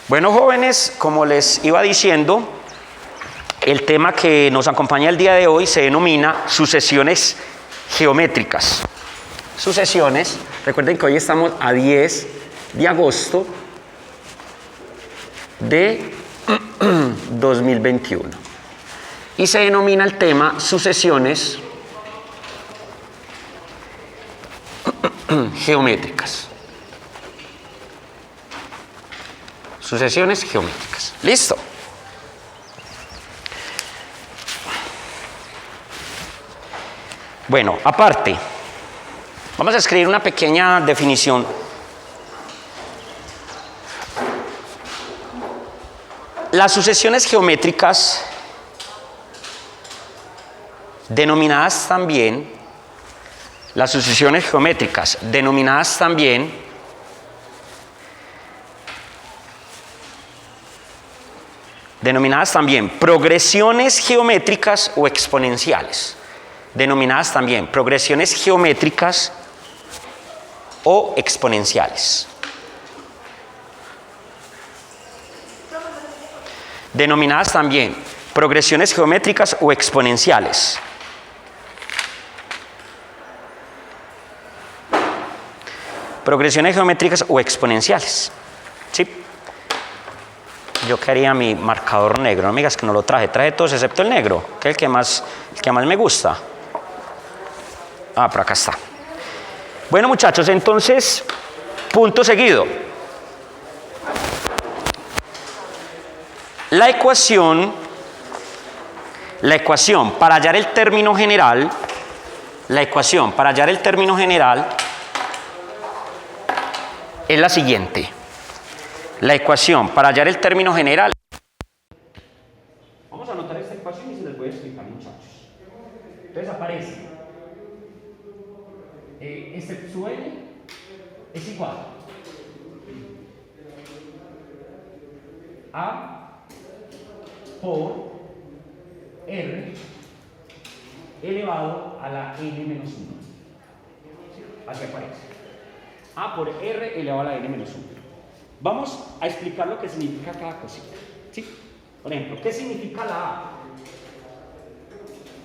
Bueno, jóvenes, como les iba diciendo, el tema que nos acompaña el día de hoy se denomina sucesiones geométricas. Sucesiones, recuerden que hoy estamos a 10 de agosto de 2021 y se denomina el tema sucesiones geométricas. Sucesiones geométricas. ¿Listo? Bueno, aparte, vamos a escribir una pequeña definición. Las sucesiones geométricas, denominadas también, progresiones geométricas o exponenciales. Denominadas también progresiones geométricas o exponenciales. Denominadas también progresiones geométricas o exponenciales. Progresiones geométricas o exponenciales. ¿Sí? Yo quería mi marcador negro, no me digas que no lo traje. Traje todos excepto el negro, que es el que más me gusta. Ah, por acá está. Bueno, muchachos, entonces, punto seguido. La ecuación para hallar el término general, es la siguiente. La ecuación para hallar el término general. Vamos a anotar esta ecuación y se les voy a explicar, muchachos. Entonces aparece su n es igual a por r elevado a la n menos 1. Así aparece. A por r elevado a la n menos 1. Vamos a explicar lo que significa cada cosita. ¿Sí? Por ejemplo, ¿qué significa la A?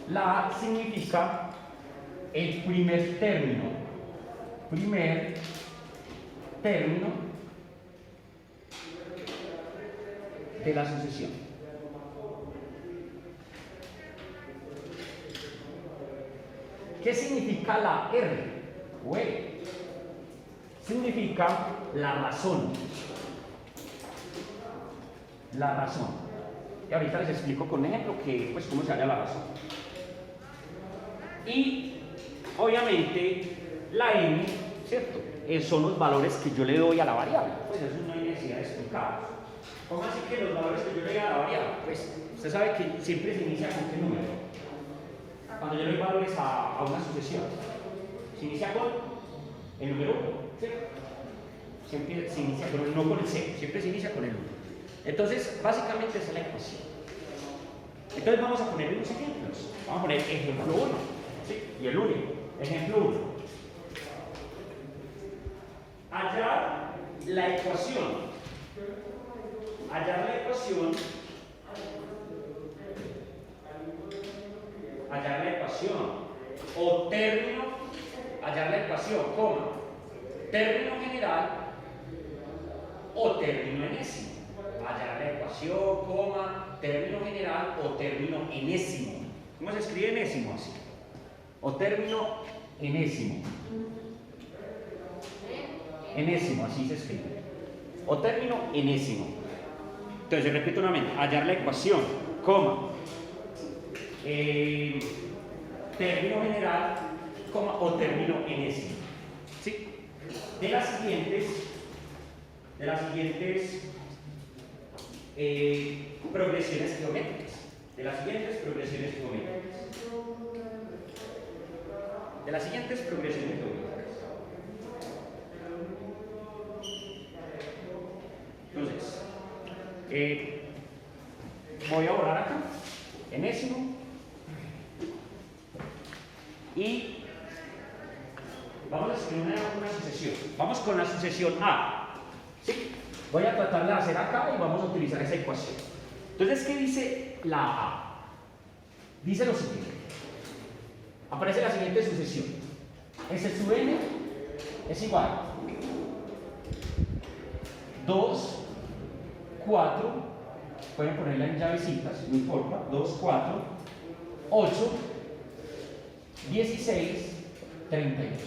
La A significa el primer término de la sucesión. ¿Qué significa la R o E? Significa la razón. La razón. Y ahorita les explico con ejemplo pues, cómo se halla la razón. Y obviamente la n, ¿cierto? Son los valores que yo le doy a la variable. Pues eso no hay necesidad de explicar. ¿Cómo así que los valores que yo le doy a la variable? Pues usted sabe que siempre se inicia con qué número. Cuando yo le doy valores a una sucesión, se inicia con el número 1, ¿cierto? Siempre se inicia, pero no con el 0, siempre se inicia con el 1. Entonces, básicamente esa es la ecuación. Entonces vamos a poner unos ejemplos. Vamos a poner ejemplo 1, ¿sí? Y el único. Ejemplo 1. Hallar la ecuación o término, hallar la ecuación, término general o término enésimo. Hallar la ecuación, término general o término enésimo. ¿Cómo se escribe enésimo así? O término enésimo. Enésimo, así se escribe. O término enésimo. Entonces, repito nuevamente, hallar la ecuación, término general, o término enésimo. ¿Sí? De las siguientes progresiones geométricas. Entonces, voy a borrar acá, enésimo, y vamos a escribir una sucesión. Vamos con la sucesión A. ¿Sí? Voy a tratar de hacer acá y vamos a utilizar esa ecuación. Entonces, ¿qué dice la A? Dice lo siguiente. Aparece la siguiente sucesión. S sub n es igual a 2, 4, pueden ponerla en llavecitas, no importa, 2, 4, 8, 16, 32.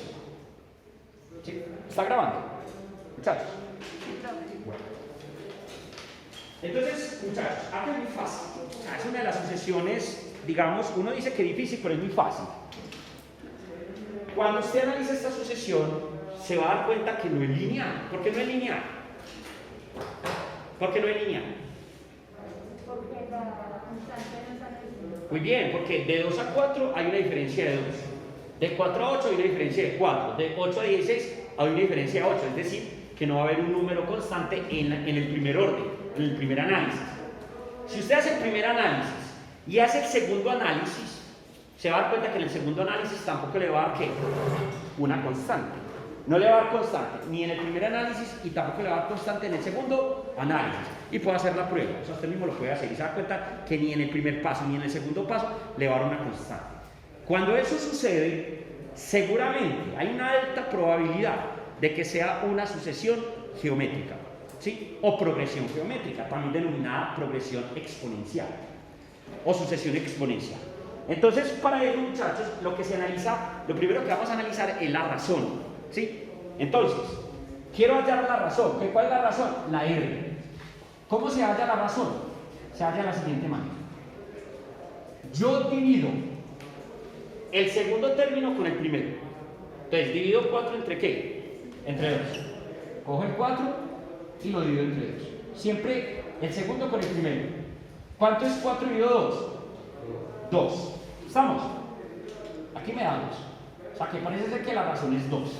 ¿Sí? ¿Está grabando? Muchachos. Bueno. Entonces, muchachos, acá es muy fácil. Es una de las sucesiones, digamos, uno dice que es difícil, pero es muy fácil. Cuando usted analiza esta sucesión, se va a dar cuenta que no es lineal. ¿Por qué no es lineal? ¿Por qué no es lineal? Porque la constante no está creciendo. Muy bien, porque de 2 a 4 hay una diferencia de 2. De 4 a 8 hay una diferencia de 4. De 8 a 16 hay una diferencia de 8. Es decir, que no va a haber un número constante en el primer orden, en el primer análisis. Si usted hace el primer análisis y hace el segundo análisis, se va a dar cuenta que en el segundo análisis tampoco le va a dar ¿qué? Una constante. No le va a dar constante ni en el primer análisis y tampoco le va a dar constante en el segundo análisis. Y puede hacer la prueba, o sea, usted mismo lo puede hacer y se da cuenta que ni en el primer paso ni en el segundo paso le va a dar una constante. Cuando eso sucede, seguramente hay una alta probabilidad de que sea una sucesión geométrica, ¿sí? O progresión geométrica, también denominada progresión exponencial o sucesión exponencial. Entonces, para ello, muchachos, lo que se analiza, lo primero que vamos a analizar es la razón, ¿sí? Entonces, quiero hallar la razón. ¿Cuál es la razón? La R. ¿Cómo se halla la razón? Se halla de la siguiente manera. Yo divido el segundo término con el primero. Entonces, divido 4 entre ¿qué? Entre 2. Cojo el 4 y lo divido entre 2. Siempre el segundo con el primero. ¿Cuánto es 4 dividido 2? 2. ¿Estamos? Aquí me da 2. O sea que parece ser que la razón es 2.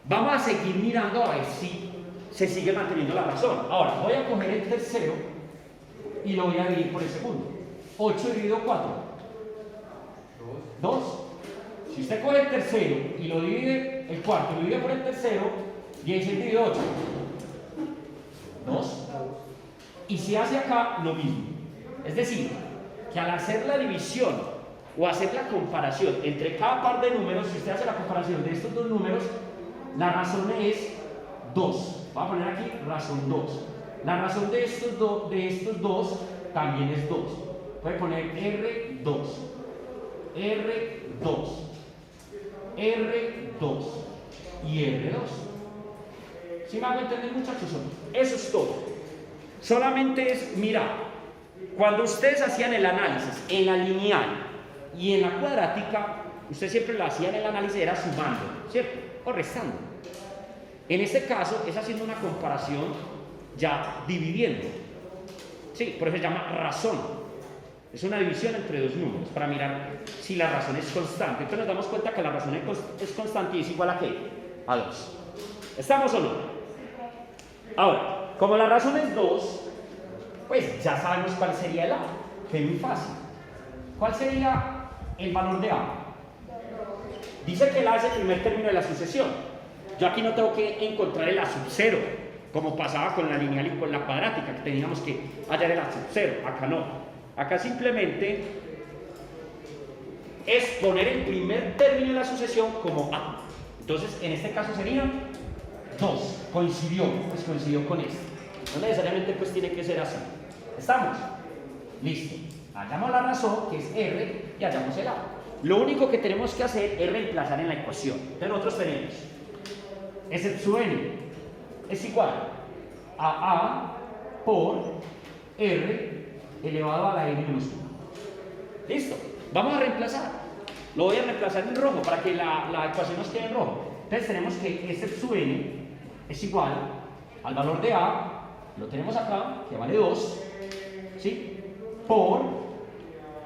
Vamos a seguir mirando a ver si se sigue manteniendo la razón. Ahora, voy a coger el tercero y lo voy a dividir por el segundo. 8 dividido 4. 2. Si usted coge el tercero y lo divide, el cuarto, lo divide por el tercero, 16 dividido 8. 2. Y se hace acá lo mismo. Es decir, que al hacer la división o hacer la comparación entre cada par de números, si usted hace la comparación de estos dos números, la razón es 2. Voy a poner aquí razón 2. La razón de estos dos también es 2. Puede poner R2, R2, R2 y R2. ¿Sí me hago entender, muchachos? Eso es todo. Solamente es mirar. Cuando ustedes hacían el análisis en la lineal y en la cuadrática, usted siempre lo hacía en el análisis, era sumando, ¿cierto? O restando. En este caso es haciendo una comparación ya dividiendo. Sí, por eso se llama razón. Es una división entre dos números para mirar si la razón es constante. Entonces nos damos cuenta que la razón es constante y es igual a ¿qué? A 2. ¿Estamos o no? Ahora, como la razón es 2, pues ya sabemos cuál sería el A, que es muy fácil. ¿Cuál sería el valor de A? Dice que el A es el primer término de la sucesión. Yo aquí no tengo que encontrar el A sub 0, como pasaba con la lineal y con la cuadrática, que teníamos que hallar el A sub 0. Acá no. Acá simplemente es poner el primer término de la sucesión como A. Entonces, en este caso sería 2. Coincidió, pues coincidió con este. No necesariamente pues tiene que ser así. ¿Estamos? Listo. Hallamos la razón, que es R, y hallamos el A. Lo único que tenemos que hacer es reemplazar en la ecuación. Entonces nosotros tenemos S sub n es igual a A por R elevado a la n menos 1. ¿Listo? Vamos a reemplazar. Lo voy a reemplazar en rojo para que la ecuación nos quede en rojo. Entonces tenemos que S sub n es igual al valor de A, lo tenemos acá, que vale 2, ¿sí? Por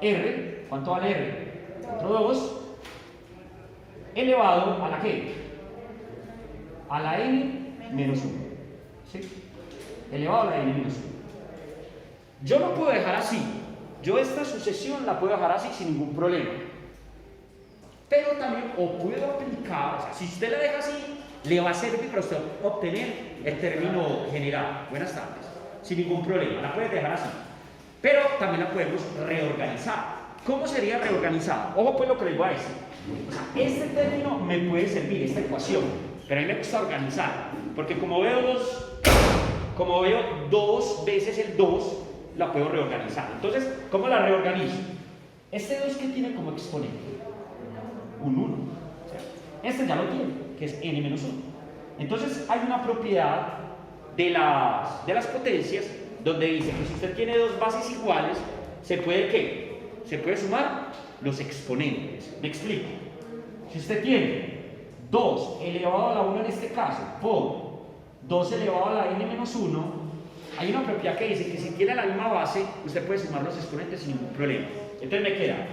R, ¿cuánto vale R? Otro 2, elevado a la ¿qué? A la n menos 1, ¿sí? Elevado a la n menos 1. Yo lo puedo dejar así, yo esta sucesión la puedo dejar así sin ningún problema. Pero también, o puedo aplicar, o sea, si usted la deja así, le va a servir para usted obtener el término general. Buenas tardes. Sin ningún problema, la puedes dejar así. Pero también la podemos reorganizar. ¿Cómo sería reorganizada? Ojo pues lo que les voy a decir. O sea, este término me puede servir, esta ecuación, pero a mí me gusta organizar, porque como veo dos veces el 2, la puedo reorganizar. Entonces, ¿cómo la reorganizo? Este 2 que tiene como exponente un 1. Este ya lo tiene, que es n-1. Entonces, hay una propiedad de las potencias donde dice que si usted tiene dos bases iguales, se puede ¿qué? Se puede sumar los exponentes. Me explico. Si usted tiene 2 elevado a la 1 en este caso por 2 elevado a la n-1, hay una propiedad que dice que si tiene la misma base, usted puede sumar los exponentes sin ningún problema. Entonces me queda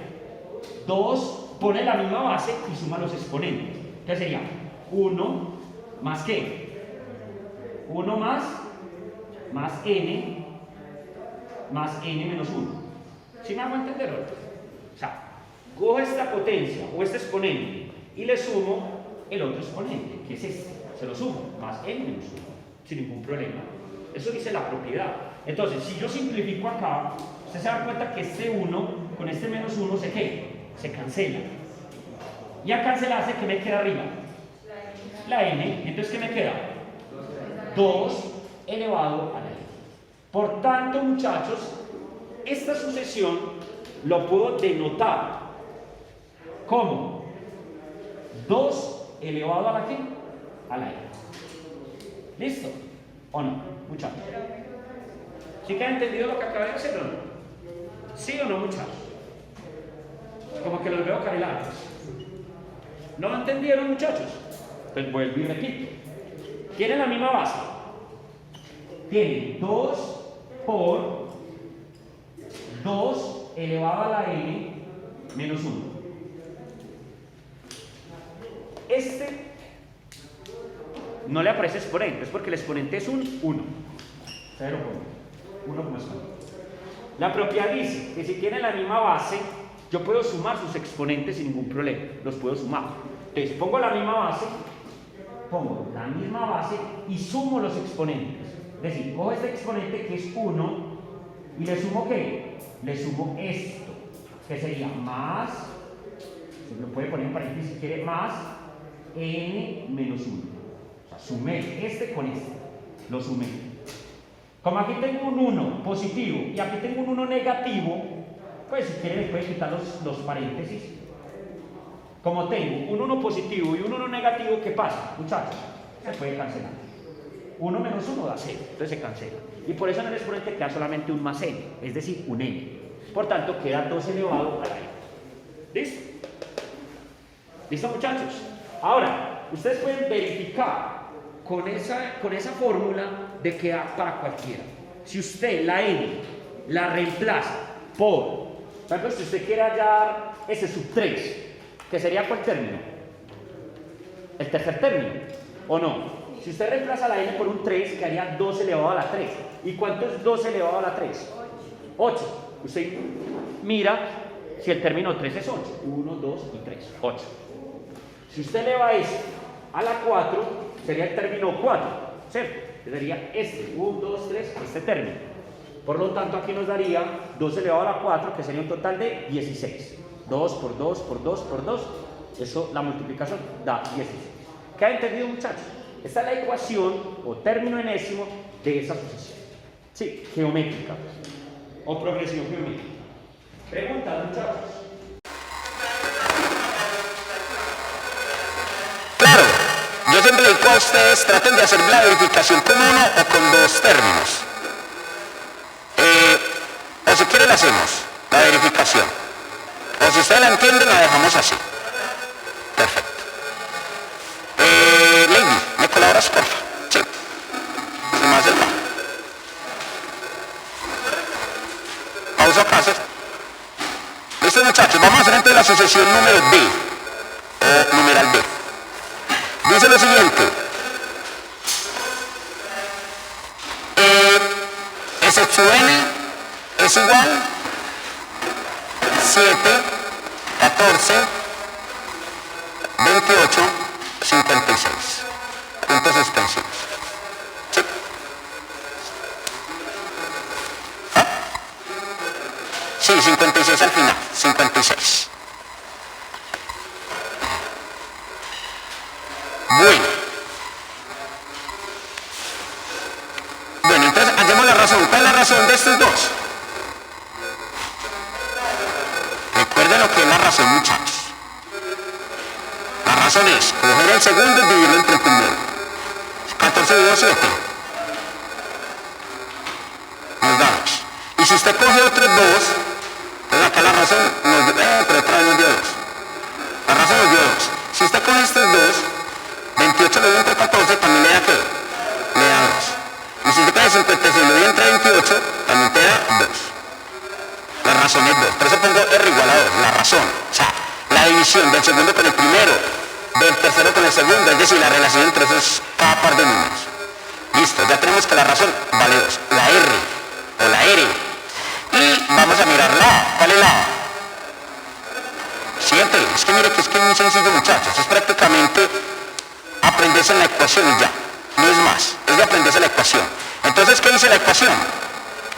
2, pone la misma base y suma los exponentes. Entonces sería 1 más ¿qué? 1 más n más n-1. ¿Sí me hago entender? O sea, cojo esta potencia o este exponente y le sumo el otro exponente, que es este. Se lo sumo, más n-1, sin ningún problema. Eso dice la propiedad. Entonces, si yo simplifico acá, usted se da cuenta que este 1 con este menos 1 se cancela. Y acá se la hace que me queda arriba la n. Entonces, ¿qué me queda? 2 elevado a la n. Por tanto, muchachos, esta sucesión lo puedo denotar como 2 elevado a la qué? A la n. ¿Listo? ¿O no, muchachos? ¿Sí que han entendido lo que acabé de hacer o no? ¿Sí o no, muchachos? Como que los veo carelados. ¿No lo entendieron, muchachos? Pues vuelvo y repito. Tienen la misma base. Tienen 2 por 2 elevado a la n menos 1. Este no le aparece exponente, es porque el exponente es un 1. 0 por 1 como exponente. La propiedad dice que si tienen la misma base, yo puedo sumar sus exponentes sin ningún problema. Los puedo sumar. Entonces pongo la misma base y sumo los exponentes. Es decir, cojo este exponente que es 1 y le sumo ¿qué? Le sumo esto, que sería más, se lo puede poner en paréntesis si quiere, más n menos 1. O sea, sumé este con este, lo sumé. Como aquí tengo un 1 positivo y aquí tengo un 1 negativo, pues si quiere le puede quitar los paréntesis. Como tengo un 1 positivo y un 1 negativo, ¿qué pasa, muchachos? Se puede cancelar. 1 menos 1 da 0, entonces se cancela. Y por eso en el exponente queda solamente un más n, es decir, un n. Por tanto, queda 2 elevado a la n. ¿Listo? ¿Listo, muchachos? Ahora, ustedes pueden verificar con esa fórmula de que da para cualquiera. Si usted la n la reemplaza por ejemplo, si usted quiere hallar ese sub 3, ¿que sería cuál término? El tercer término, ¿o no? Si usted reemplaza la n por un 3, quedaría 2 elevado a la 3. ¿Y cuánto es 2 elevado a la 3? 8. Usted mira si el término 3 es 8. 1, 2 y 3. 8. Si usted eleva esto a la 4, sería el término 4, ¿cierto? Sería este, 1, 2, 3, este término. Por lo tanto, aquí nos daría 2 elevado a la 4, que sería un total de 16. 2 por 2 por 2 por 2. Eso, la multiplicación da 16. ¿Qué han entendido, muchachos? Esta es la ecuación o término enésimo de esa sucesión. Sí, geométrica. O progresión geométrica. Preguntas, muchachos. Claro, yo siempre digo a ustedes, traten de hacer la verificación con uno o con dos términos. O si quieren la hacemos, la verificación. O si ustedes la entienden, la dejamos así. Perfecto. Lady, ¿me colaboras, por favor? Sí. Se me hace el favor. Pausa acá. Listo, muchachos, vamos a hacer entonces la sucesión número B, o numeral B. Dice lo siguiente. S sub n es igual 7, 14, 28, 56. puntos suspensivos. ¿Sí? ¿Ah? Sí, 56 al final, 56. Bueno, entonces hallemos la razón. ¿Cuál es la razón de estos dos? Recuerden lo que es la razón, muchachos. La razón es coger el segundo y dividirlo entre el primero. 14 dividido 7. Nos da 2. Y si usted coge otros dos, entonces acá la razón nos dio, pero otra vez nos dio 2. La razón nos dio 2. Si usted coge estos dos, 28 lo dio entre 14, también le da ¿qué? Le da 2. Y si usted coge 56 lo dio entre 28, también te da 2. La razón es 2. Por eso pongo R igual a 2. La razón. O sea, la división del segundo con el primero, del tercero con el segundo, es decir, la relación entre esos cada par de números. Listo, ya tenemos que la razón vale 2. La R o la R. Y vamos a mirar la A. ¿Cuál es la A? Siguiente. Es que mire que es muy sencillo, muchachos. Es prácticamente aprenderse la ecuación y ya. No es más. Es de aprenderse la ecuación. Entonces, ¿qué dice la ecuación?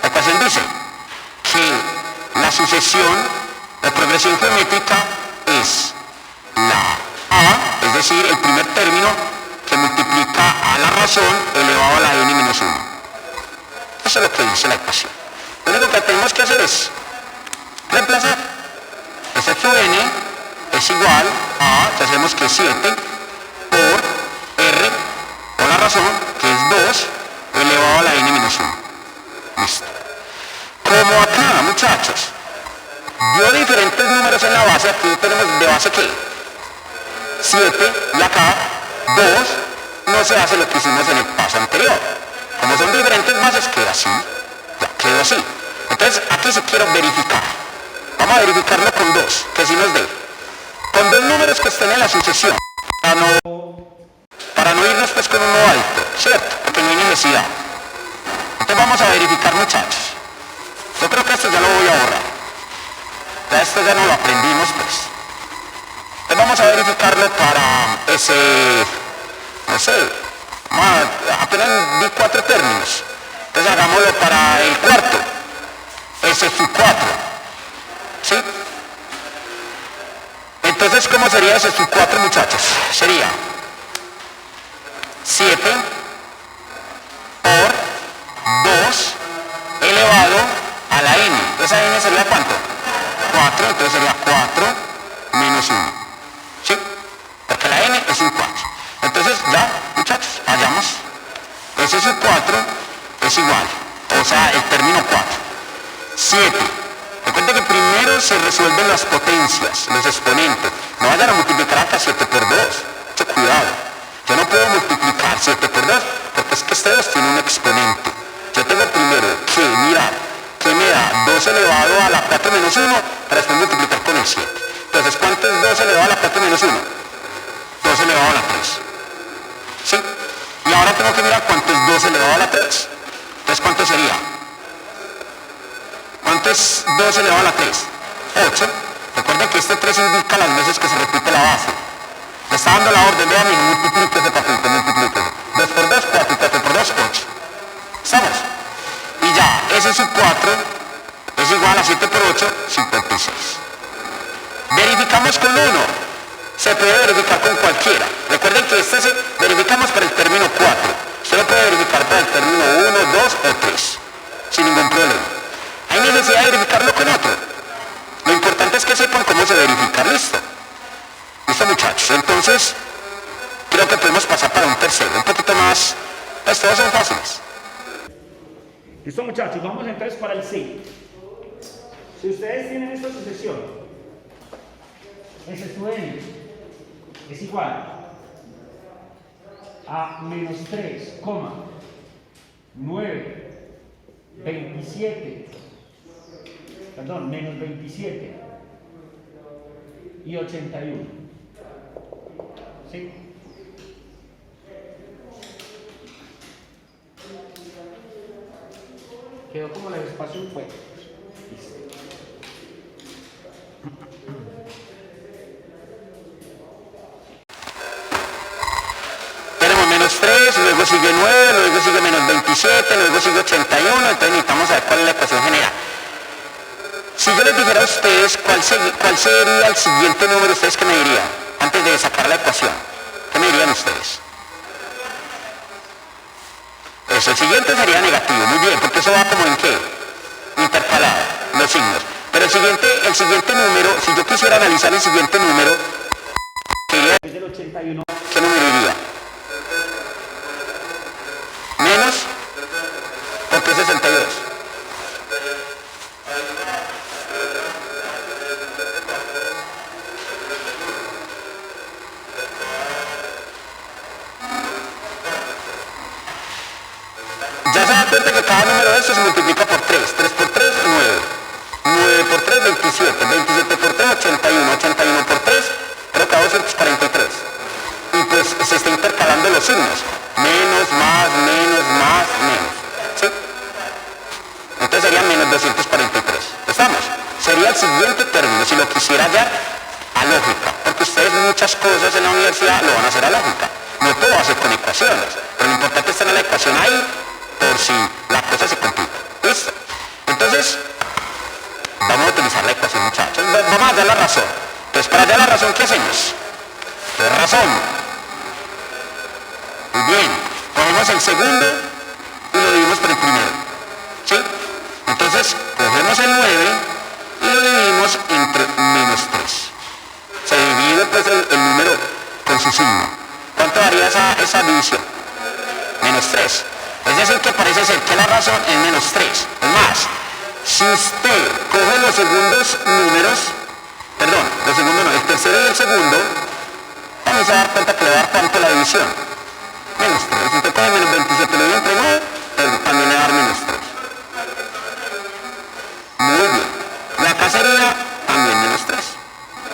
La ecuación dice que la sucesión de progresión geométrica es la A, es decir, el primer término que multiplica a la razón elevado a la n menos 1. Eso es lo que dice la ecuación. Lo único que tenemos que hacer es reemplazar. Ese qn es igual a, ya sabemos que es 7, por r, por la razón, que es 2, elevado a la n menos 1. Listo. Como acá, muchachos, dio diferentes números en la base, aquí tenemos de base ¿qué? 7, y acá 2, no se hace lo que hicimos en el paso anterior. Como son diferentes bases, queda así, ya quedó así. Entonces, aquí sí quiero verificar. Vamos a verificarlo con 2, que sí nos dé. Con 2 números que estén en la sucesión, para no irnos pues con uno alto, ¿cierto? Porque no hay necesidad. Entonces vamos a verificar, muchachos. Yo creo que esto ya lo voy a borrar. Ya esto ya no lo aprendimos, pues. Entonces vamos a verificarlo para ese, no sé, apenas di 4 términos. Entonces hagámoslo para el cuarto, ese sub 4. ¿Sí? Entonces, ¿cómo sería ese sub 4, muchachos? Sería 7 por 2 elevado a la n. ¿Esa n sería cuánto? 4, entonces sería 4 menos 1. ¿Sí? Porque la n es un 4. Entonces, ya, muchachos, hallamos. Ese sub 4 es igual, o sea, el término 4. 7. Recuerden que primero se resuelven las potencias, los exponentes. No vayan a multiplicar acá 7 por 2. Mucho cuidado. Yo no puedo multiplicar 7 por 2 porque es que este 2 tiene un exponente. Yo tengo primero que mirar que me da 2 elevado a la 4 menos 1 para después multiplicar con el 7. Entonces, ¿cuánto es 2 elevado a la 4 menos 1? 2 elevado a la 3. ¿Sí? Y ahora tengo que mirar cuánto es 2 elevado a la 3. Entonces, ¿cuánto sería? ¿Cuánto es 2 elevado a la 3? 8. Recuerden que este 3 indica las veces que se repite la base. Le está dando la orden, vean, multiplíquese, papito, multiplíquese. 2 por 2, 4, y 4 por 2, 8. ¿Estamos? Y ya, ese sub 4 es igual a 7 por 8, 56. Verificamos con 1. Se puede verificar con cualquiera. Recuerden que este se verificamos para el término 4. Usted lo puede verificar para el término 1, 2 o 3. Sin ningún problema. Hay necesidad de verificarlo con otro. Lo importante es que sepan cómo se verifica. Listo. Listo, muchachos. Entonces, creo que podemos pasar para un tercero. Un poquito más. Pues todos son fáciles. Listo, muchachos. Vamos entonces para el C. Si ustedes tienen esta sucesión, S sub n es igual a menos 3, 9, 27, perdón, menos 27 y 81. ¿Sí? Quedó como el espacio un juego. 3, luego sigue 9, luego sigue menos 27, luego sigue 81, entonces necesitamos saber cuál es la ecuación general. Si yo les dijera a ustedes cuál sería el siguiente número, ¿ustedes qué me dirían? Antes de sacar la ecuación, ¿qué me dirían ustedes? Eso, el siguiente sería negativo, muy bien, porque eso va como en qué? Intercalado, los signos. Pero el siguiente número, si yo quisiera analizar el siguiente número, Es del 81. ¿qué número iría? Menos, ¿por qué 62? Ya se da cuenta que cada número de estos se multiplica por 3. 3 por 3, 9. 9 por 3, 27. 27 por 3, 81. 81 por 3, creo que da 243. Y pues se está intercalando los signos. Menos, más, menos, más, menos. ¿Sí? Entonces sería menos 243. ¿Estamos? Sería el siguiente término, si lo quisiera hallar a lógica. Porque ustedes muchas cosas en la universidad lo van a hacer a lógica. No todo va a ser con ecuaciones. Pero lo importante es tener la ecuación ahí por si la cosa se complica. ¿Listo? Entonces, vamos a utilizar la ecuación, muchachos. Vamos a hallar la razón. Entonces, para hallar la razón, ¿qué hacemos? ¿Qué razón? Muy bien. Cogemos el segundo y lo dividimos por el primero. ¿Sí? Entonces, cogemos el 9 y lo dividimos entre menos 3. Se divide pues el número con su signo. ¿Cuánto daría esa división? Menos 3. Es decir, que parece ser que la razón es menos 3. Es más, si usted coge los segundos números, perdón, los segundos no, el tercero y el segundo, también se va a dar cuenta que le va a dar cuánto la división. Menos 3. Si usted coge menos 27 lo divide entre 9, también le va a dar menos 3. Muy bien. La acá sería también menos 3.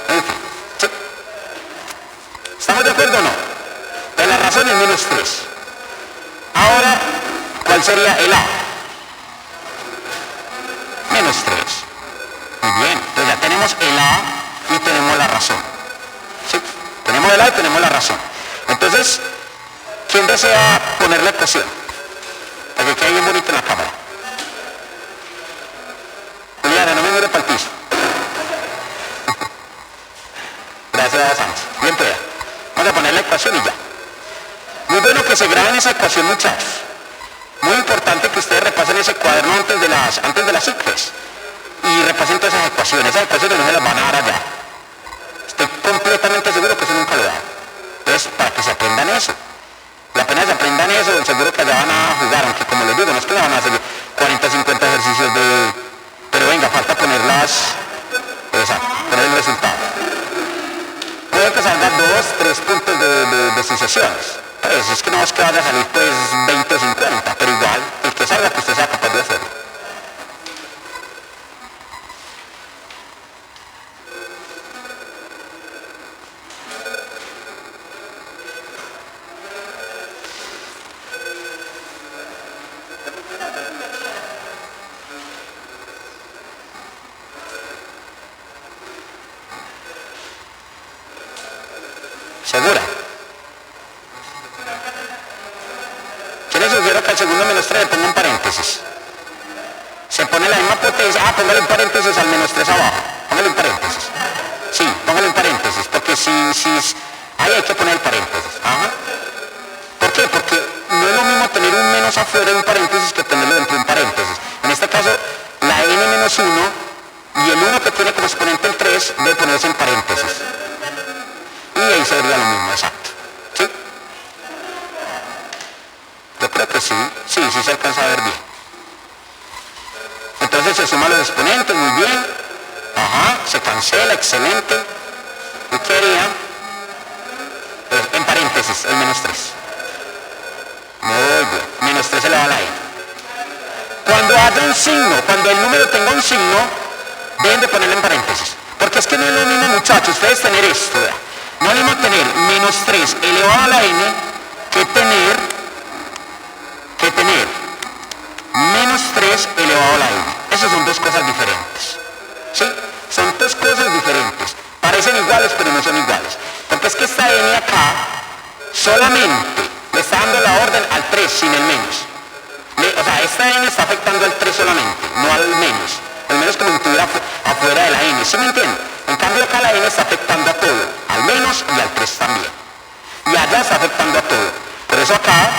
En fin, ¿sí? ¿Estamos de acuerdo o no? Pero la razón es menos 3. Ahora, ¿cuál sería el A? Menos 3. Muy bien, entonces ya tenemos el A y tenemos la razón. ¿Sí? Tenemos el A y tenemos la razón. Entonces, ¿quién desea poner la ecuación? Para que quede bien bonito en la cámara. Juliana, no me mire para el piso. Gracias, Sánchez. Bien, pues ya. Vamos a poner la ecuación y ya. Muy bueno que se graben esa ecuación, muchachos. Muy importante que ustedes repasen ese cuaderno antes de las ciclas y repasen todas esas ecuaciones. Esas ecuaciones no se las van a dar allá. Estoy completamente seguro que eso nunca lo dan. Entonces, para que se aprendan eso. Y apenas aprendan eso, seguro que allá van a jugar, aunque como les digo, no es que van a hacer 40, 50 ejercicios de... Pero venga, falta ponerlas... Exacto, poner el resultado. Puede que salgan 2, 3 puntos de sucesiones. Pues es que no es que vaya a salir pues 20 o 50, pero igual, el que salga, que usted sea capaz de hacerlo. ¿Segura? Yo les sugiero que al segundo menos 3 le ponga un paréntesis. Se pone la misma potencia. Póngale un paréntesis al menos 3 abajo. Póngale un paréntesis. Sí, póngale un paréntesis. Porque si ahí hay que poner el paréntesis. Ajá. ¿Por qué? Porque no es lo mismo tener un menos afuera de un paréntesis que tenerlo dentro de un paréntesis. En este caso, la n menos 1 y el 1 que tiene como exponente el 3 debe ponerse en paréntesis. Y ahí sería lo mismo, exacto. ¿Sí? Yo creo que sí se alcanza a ver bien. Entonces se suman los exponentes, muy bien. Ajá, se cancela, excelente. ¿Y qué haría? En paréntesis, el menos 3. Muy bien, menos 3 se le va a la n. Cuando haya un signo, cuando el número tenga un signo, deben de ponerlo en paréntesis. Porque es que no es lo mismo, muchachos, ustedes tener esto, ¿verdad? No es lo mismo tener menos 3 elevado a la n que tener menos 3 elevado a la n. Esas son dos cosas diferentes. ¿Sí? Son dos cosas diferentes. Parecen iguales, pero no son iguales. Porque es que esta n acá solamente Le está dando la orden al 3 sin el menos. O sea, esta n está afectando al 3 solamente, no al menos. El menos como si estuviera afuera de la n, ¿sí me entienden? En cambio acá la n está afectando a todo, al menos y al 3 también. Y allá está afectando a todo. Por eso acá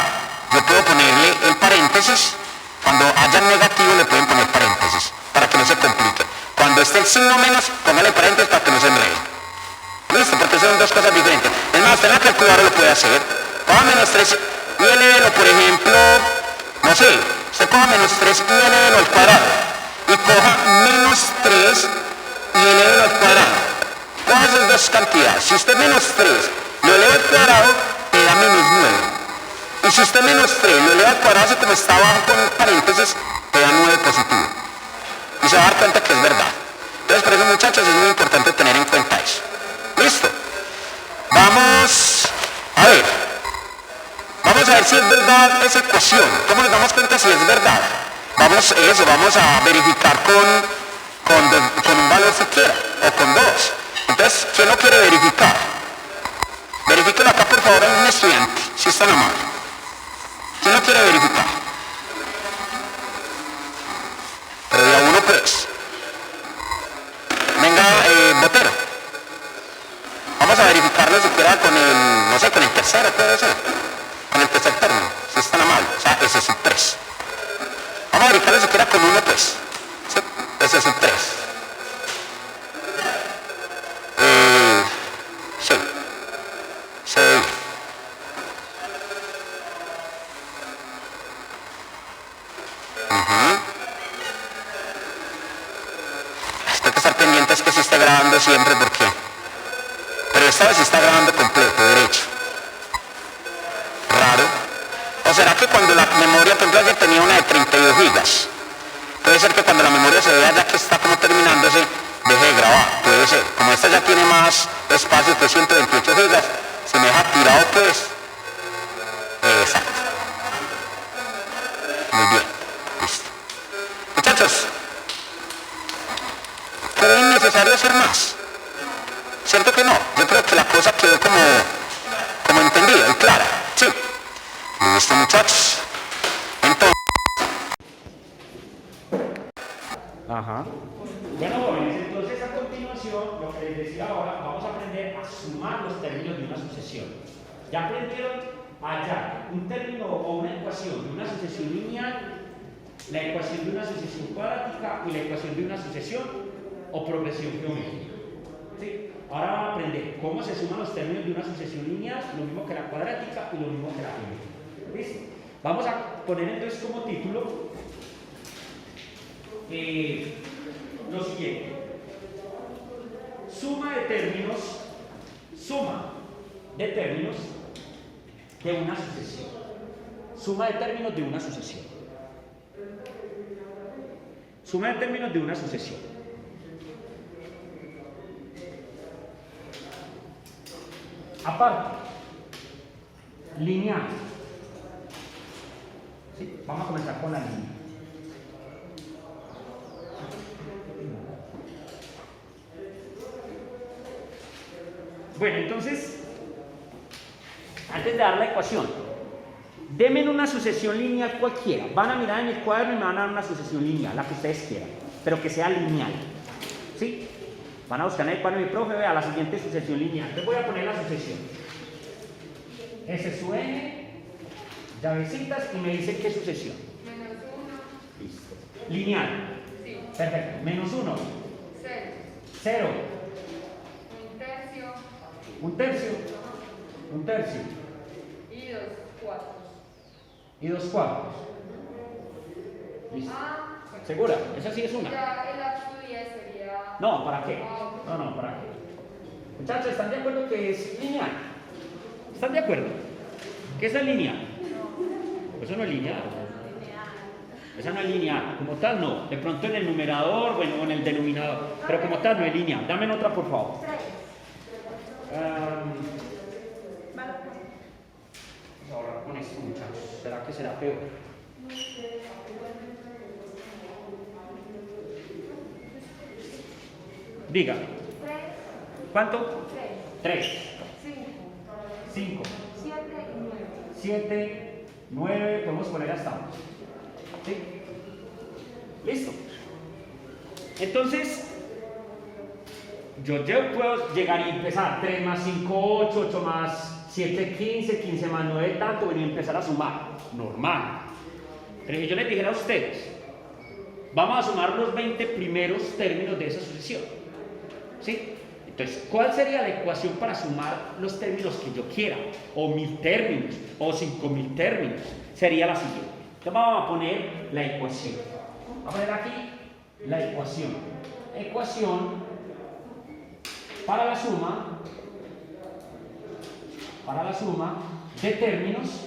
yo puedo ponerle el paréntesis. Cuando haya negativo le pueden poner paréntesis para que no se complique. Cuando esté el signo menos, póngale paréntesis para que no se enrede. Listo, porque son dos cosas diferentes. Es más, usted en la calculadora lo puede hacer. Coja menos 3 y elévelo, por ejemplo, no sé, usted coja menos 3 y elévelo al cuadrado. Y coja menos 3 y elévelo al cuadrado. Coja esas dos cantidades. Si usted menos 3 lo eleva al cuadrado, te da menos 9. Y si usted menos 3 lo eleva al cuadrado, así como está abajo con paréntesis, te da 9 positivo. Y se va a dar cuenta que es verdad. Entonces, por eso, muchachos, es muy importante tener en cuenta eso. ¿Listo? Vamos a ver. Vamos a ver si es verdad esa ecuación. ¿Cómo nos damos cuenta si es verdad? Vamos a verificar con un valor siquiera, o con 2. Entonces, ¿quién lo quiere verificar? Verifíquelo acá, por favor, a un estudiante, si es tan amable. ¿Quién lo quiere verificar? Pero de a uno, pues. Venga, Botero. Vamos a verificarlo siquiera con el, no sé, con el tercero, puede ser. Con el tercer término, si es tan amable. O sea, ese es un 3. Vamos a verificarlo siquiera con 1, pues. ¿Sí? Ese es un 3. Sí. Sí. Esto hay que estar pendiente, es que se está grabando siempre, porque... Pero esta vez se está grabando completo, derecho. Raro. ¿O será que cuando la memoria, por ejemplo, ayer tenía una de 32 gigas? Puede ser que cuando la memoria se vea ya que está como terminándose, deje de grabar. Puede ser. Como esta ya tiene más espacio que 128 gigas, se me deja tirado, pues. Exacto. Muy bien. Listo. Muchachos, ¿creen innecesario hacer más? ¿Cierto que no? Yo creo que la cosa quedó como entendida y clara. Sí. Listo, muchachos. Entonces... Ajá. Bueno, jóvenes, entonces a continuación, lo que les decía ahora, vamos a aprender a sumar los términos de una sucesión. Ya aprendieron a hallar un término o una ecuación de una sucesión lineal, la ecuación de una sucesión cuadrática y la ecuación de una sucesión o progresión geométrica. ¿Sí? Ahora van a aprender cómo se suman los términos de una sucesión lineal, lo mismo que la cuadrática y lo mismo que la geométrica. ¿Listo? Vamos a poner entonces como título lo siguiente: suma de términos de una sucesión. Suma de términos de una sucesión. Suma de términos de una sucesión. Aparte, lineal. ¿Sí? Vamos a comenzar con la línea. Bueno, entonces, antes de dar la ecuación, denme una sucesión lineal cualquiera. Van a mirar en el cuaderno y me van a dar una sucesión lineal, la que ustedes quieran, pero que sea lineal. ¿Sí? Van a buscar en el cuaderno y profe, vea la siguiente sucesión lineal. Les voy a poner la sucesión. S sub n, llavecitas, y me dicen qué sucesión. Menos 1. Listo. Lineal. Sí. Perfecto. Menos 1. 0. 0. 1 tercio. 1 tercio. 1 tercio. Y 2 cuartos. Y 2 cuartos. Listo. Ah, ¿Segura? Esa sí es una. ya el absoluto sería... No, ¿para qué? No, ¿para qué? Muchachos, ¿están de acuerdo que es lineal? ¿Están de acuerdo? ¿Qué es lineal? Eso no es lineal. Esa no es lineal. Como tal, no. De pronto en el numerador, bueno, en el denominador. Pero como tal, no es lineal. Dame otra, por favor. Vamos a ahorrar con esto, muchachos. ¿Será que será peor? Diga. 3. ¿Cuánto? 3. 3. 5. 5. 7 y 9. 7, 9, podemos poner hasta 8. ¿Sí? Listo. Entonces, yo puedo llegar y empezar 3 más 5, 8, 8 más 7, 15, 15 más 9, tanto, venir a empezar a sumar. Normal. Pero si yo les dijera a ustedes, vamos a sumar los 20 primeros términos de esa sucesión. ¿Sí? Entonces, ¿cuál sería la ecuación para sumar los términos que yo quiera? O 1000 términos, o 5000 términos. Sería la siguiente. Entonces vamos a poner la ecuación. Vamos a poner aquí la ecuación. Ecuación para la suma de términos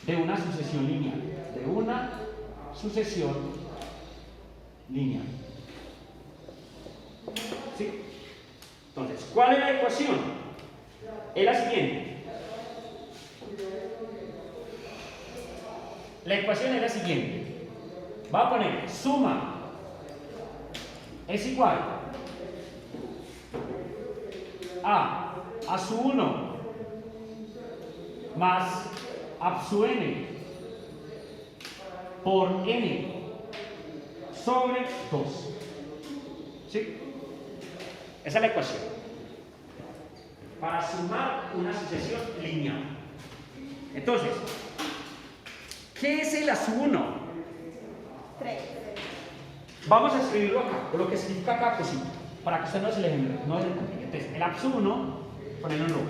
de una sucesión lineal. De una sucesión lineal. ¿Sí? Entonces, ¿cuál es la ecuación? Es la siguiente. La ecuación es la siguiente. Va a poner suma es igual a su 1 más a su n por n sobre 2. ¿Sí? Esa es la ecuación. Para sumar una sucesión lineal. Entonces, ¿qué es el ASU1? 3. Vamos a escribirlo acá, o lo que significa cada cosita, para que usted no se le genere. Entonces, el ASU1, ponelo en rojo.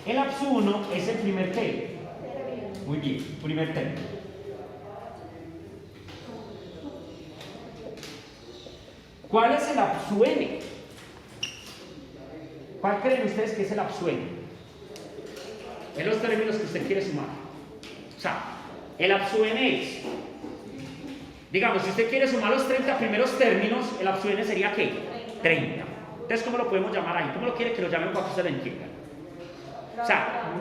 El ASU1 es el primer término. Muy bien, primer término. ¿Cuál es el ASU-n? ¿Cuál creen ustedes que es el ASU-n? Es los términos que usted quiere sumar. O sea, el ASU-n es, digamos, si usted quiere sumar los 30 primeros términos, el ASU-n sería ¿qué? 30. Entonces, ¿cómo lo podemos llamar ahí? ¿Cómo lo quiere que lo llamen para que usted lo entienda? O sea,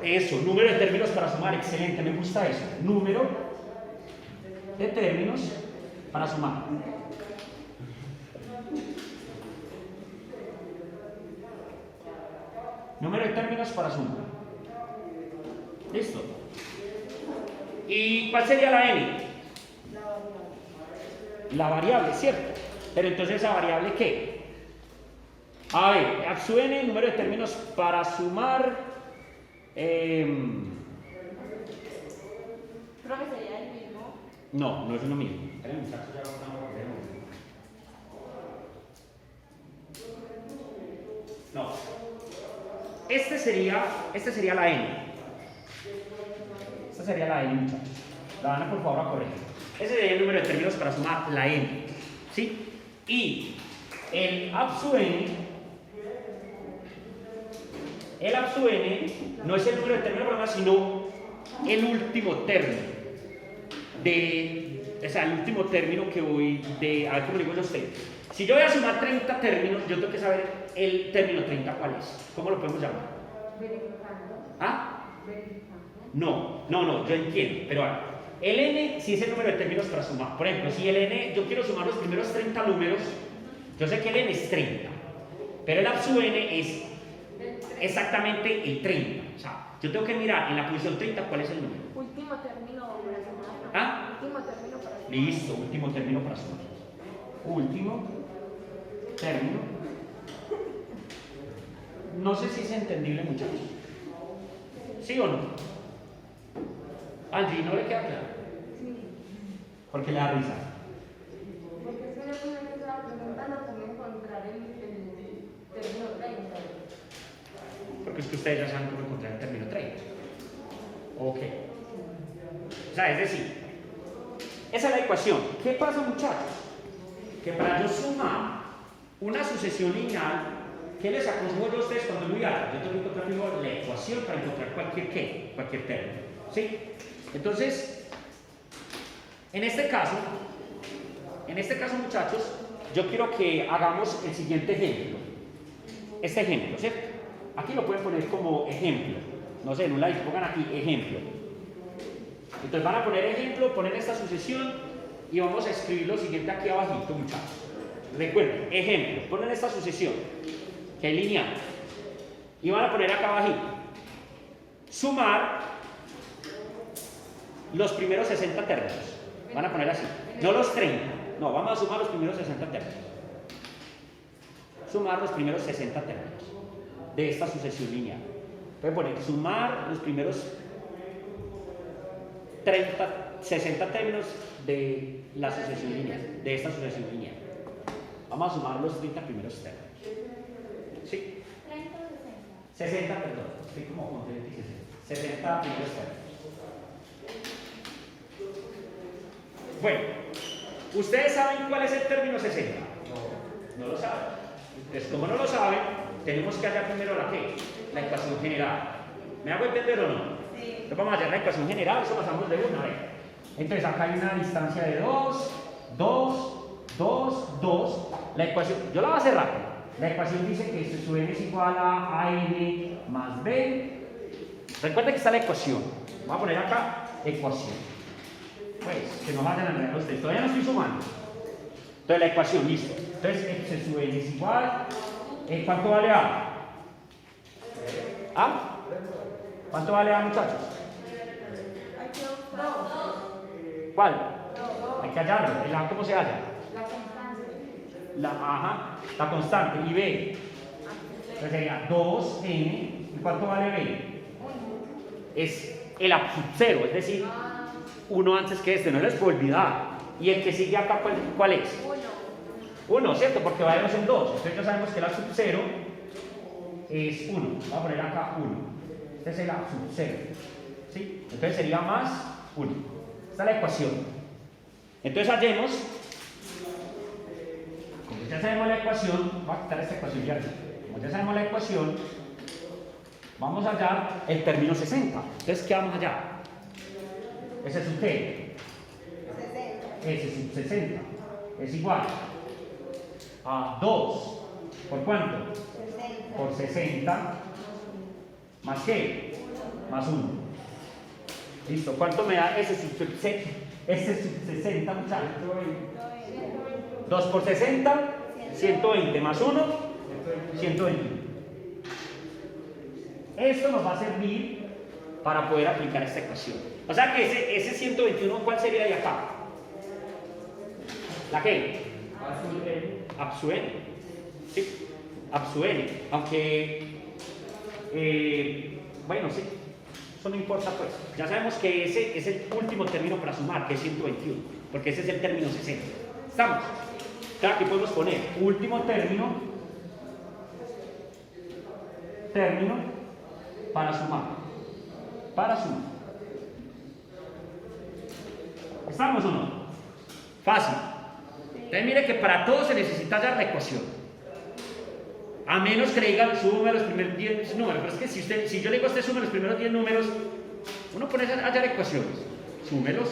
eso, número de términos para sumar, excelente, me gusta eso. Número de términos para sumar. Número de términos para sumar. Listo. ¿Y cuál sería la n? La variable, ¿cierto? Pero entonces, ¿esa variable qué? A ver, ASU-n, número de términos para sumar. Creo que sería el mismo. No, no es lo mismo. No. Este sería la n. Esta sería la n, muchachos. La van a por favor a corregir. Ese sería el número de términos para sumar la n. ¿Sí? Y el ASU-n no es el número de términos para sumar, sino el último término. O sea, el último término que voy de. A ver cómo digo yo a ustedes. Si yo voy a sumar 30 términos, yo tengo que saber el término 30 cuál es. ¿Cómo lo podemos llamar? Verificando. ¿Ah? Verificando. No, yo entiendo. Pero ahora, el n sí es el número de términos para sumar. Por ejemplo, si el n, yo quiero sumar los primeros 30 números, yo sé que el n es 30. Pero el ASU-n es exactamente el 30. O sea, yo tengo que mirar en la posición 30 cuál es el número. Último término para sumar. ¿Ah? Último término para sumar. Listo, último término para sumar. Último término. No sé si es entendible, muchachos. ¿Sí o no? Angie, ¿no le queda claro? Sí. ¿Por qué le da risa? Porque es que yo me estaba preguntando cómo encontrar el término 30. Porque es que ustedes ya saben cómo encontrar el término 30. Ok. O sea, es decir, esa es la ecuación. ¿Qué pasa, muchachos? Que para yo sumar una sucesión lineal, ¿qué les aconsejo yo a ustedes cuando lo hagan? Yo tengo que encontrar primero la ecuación para encontrar cualquier término. ¿Sí? Entonces, en este caso, muchachos, yo quiero que hagamos el siguiente ejemplo. Este ejemplo, ¿cierto? Aquí lo pueden poner como ejemplo. No sé, en un like pongan aquí ejemplo. Entonces van a poner ejemplo, ponen esta sucesión y vamos a escribir lo siguiente aquí abajito, muchachos. recuerden, ejemplo, ponen esta sucesión, que es lineal, y van a poner acá abajito, sumar los primeros 60 términos, van a poner así, no los 30, no, vamos a sumar los primeros 60 términos, sumar los primeros 60 términos de esta sucesión lineal. Pueden poner sumar los primeros 60 términos de la sucesión lineal, de esta sucesión lineal. Vamos a sumar los 30 primeros términos. ¿Sí? 30 o 60, perdón. Estoy como con 30 y 60. 60 primeros términos. Bueno, ¿ustedes saben cuál es el término 60? No lo saben. Entonces, como no lo saben, tenemos que hallar primero la ¿qué? La ecuación general. ¿Me hago entender o no? Sí. Entonces vamos a hallar la ecuación general, eso pasamos de una vez. Entonces acá hay una distancia de 2, 2, 2, 2. La ecuación, yo la voy a hacer rápido. La ecuación dice que su n es igual a n más b. Recuerden que está la ecuación. Voy a poner acá ecuación. Pues, que no vayan a enredar ustedes. Todavía no estoy sumando. Entonces la ecuación, listo. Entonces x sub n es igual. ¿Cuánto vale a? ¿Ah? ¿Cuánto vale a, muchachos? Hay que dos. ¿Cuál? Hay que hallarlo. ¿El A cómo se halla? La constante. La constante. ¿Y B? Entonces sería 2n. ¿Y cuánto vale B? Es el A sub 0, es decir, uno antes que este, no les puedo olvidar. ¿Y el que sigue acá cuál es? 1, ¿cierto? Porque va de 2 en 2. Entonces ya sabemos que el A sub 0 es 1. Voy a poner acá 1. Este es el A sub 0. ¿Sí? Entonces sería más 1. Esta es la ecuación. Entonces hallemos, como ya sabemos la ecuación, voy a quitar esta ecuación ya aquí. Como ya sabemos la ecuación, vamos a hallar el término 60. Entonces, ¿qué vamos a hallar? ¿Ese sub qué? 60. S sub 60 es igual a 2, ¿por cuánto? 60. Por 60, ¿más qué? Más 1. Listo, ¿cuánto me da S sub 60, muchachos? 2 por 60, 120, más 1, 121. Esto nos va a servir para poder aplicar esta ecuación. O sea que ese 121, ¿cuál sería de acá? ¿La qué? Absu n. Sí, absu n. Aunque, bueno, sí, eso no importa pues. Ya sabemos que ese es el último término para sumar, que es 121, porque ese es el término 60. ¿Estamos? Claro, aquí podemos poner último término para sumar. Para sumar. ¿Estamos o no? Fácil. Entonces mire que para todo se necesita hallar la ecuación. A menos que le digan, sume los primeros 10 números. Pero es que si yo le digo a usted sume los primeros 10 números, uno pone a hallar ecuaciones. Súmelos.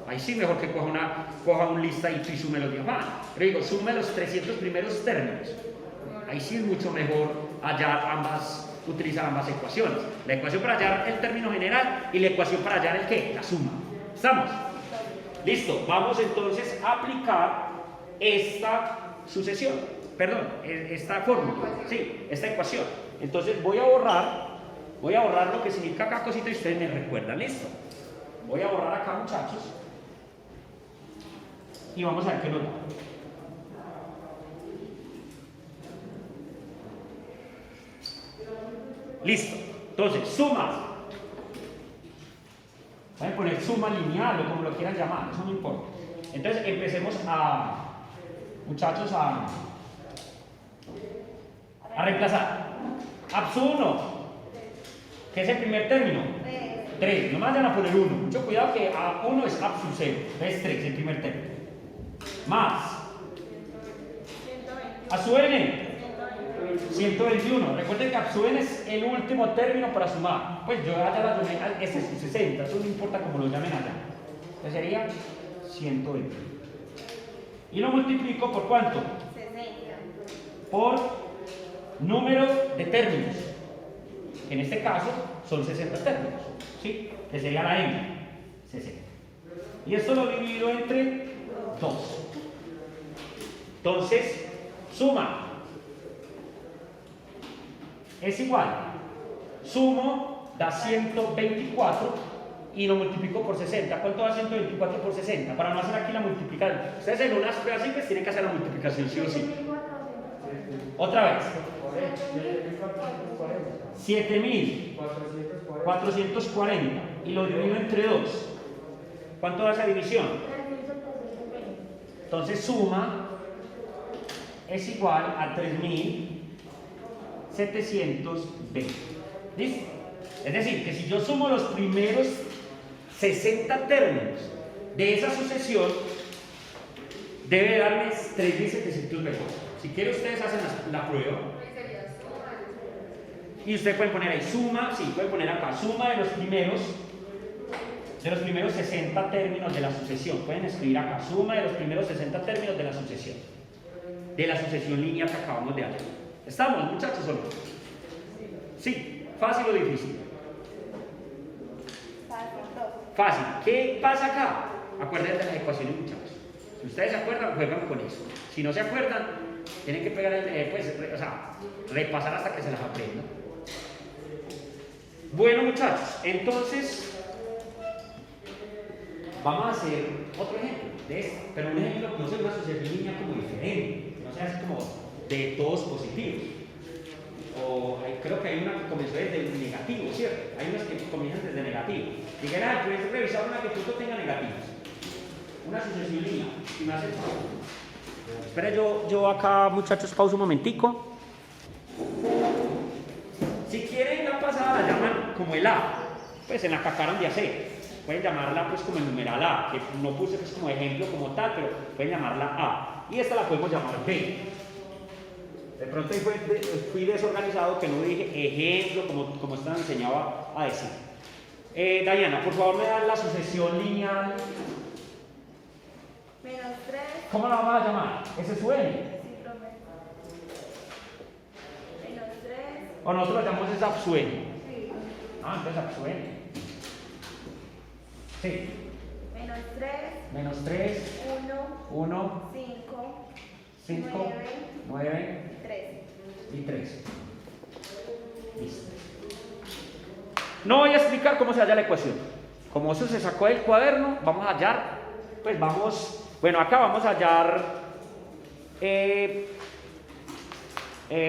Ahí sí, mejor que coja un listadito y súmelos de afán. Pero digo, sume los 300 primeros términos. Ahí sí es mucho mejor utilizar ambas ecuaciones. La ecuación para hallar el término general y la ecuación para hallar el ¿qué? La suma. ¿Estamos? Listo. Vamos entonces a aplicar esta sucesión. Perdón, esta fórmula. Sí, esta ecuación. Entonces voy a borrar lo que significa cada cosita y ustedes me recuerdan. ¿Listo? Voy a borrar acá, muchachos. Y vamos a ver qué nos da. Listo. Entonces, sumas. Voy a poner suma lineal o como lo quieran llamar, eso no importa. Entonces, empecemos muchachos, a reemplazar. Absu 1, que es el primer término. 3, no me vayan a poner 1. Mucho cuidado que A1 es absu 0. Es 3, el primer término. Más. Absu n. 121. Recuerden que absu n es el último término para sumar. Pues yo ya la llamé S sub 60. Eso no importa cómo lo llamen allá. Entonces sería 121. Y lo multiplico por ¿cuánto? 60. Por número de términos. En este caso son 60 términos. ¿Sí? Que sería la n. 60. Y esto lo divido entre 2. Entonces, Suma es igual, sumo da 124 y lo multiplico por 60. ¿Cuánto da 124 por 60? Para no hacer aquí la multiplicación. Ustedes en unas pruebas simples tienen que hacer la multiplicación sí o sí. Otra vez. 7.440 y lo divido entre 2. ¿Cuánto da esa división? Entonces suma es igual a 3.720. ¿Listo? Es decir, que si yo sumo los primeros 60 términos de esa sucesión, debe darme 3.720. Si quieren ustedes hacen la prueba. Y ustedes pueden poner ahí suma, sí, pueden poner acá suma de los primeros 60 términos de la sucesión. Pueden escribir acá suma de los primeros 60 términos de la sucesión lineal que acabamos de hacer. ¿Estamos, muchachos, o no? Sí, fácil o difícil. Fácil. ¿Qué pasa acá? Acuérdense de las ecuaciones, muchachos. Si ustedes se acuerdan, juegan con eso. Si no se acuerdan, tienen que pegar repasar hasta que se las aprendan. Bueno, muchachos, entonces vamos a hacer otro ejemplo de esto, pero un ejemplo que no sea una sucesión lineal como diferente, no sea así como de todos positivos. O creo que hay una que comenzó desde el negativo, ¿cierto? Hay unas que comienzan desde negativo. Digan, puedes revisar una que punto tenga negativos. Una sucesión lineal, si me hace el favor. Espera, yo acá, muchachos, pausa un momentico. Si quieren la pasada la llaman como el A, pues en la que acaban de hacer. Pueden llamarla pues como el numeral A, que no puse pues como ejemplo como tal, pero pueden llamarla A. Y esta la podemos llamar B. De pronto fui desorganizado que no dije ejemplo como esta me enseñaba a decir. Diana, por favor me dan la sucesión lineal. -3. ¿Cómo la vamos a llamar? ¿Ese es su N? -3. ¿O nosotros la llamamos esa sub N? Sí. Ah, entonces sub N. Sí. -3. 1. 5. 9. 3. Y 3. Listo. No voy a explicar cómo se halla la ecuación. Como eso se sacó del cuaderno, vamos a hallar, bueno, acá vamos a hallar,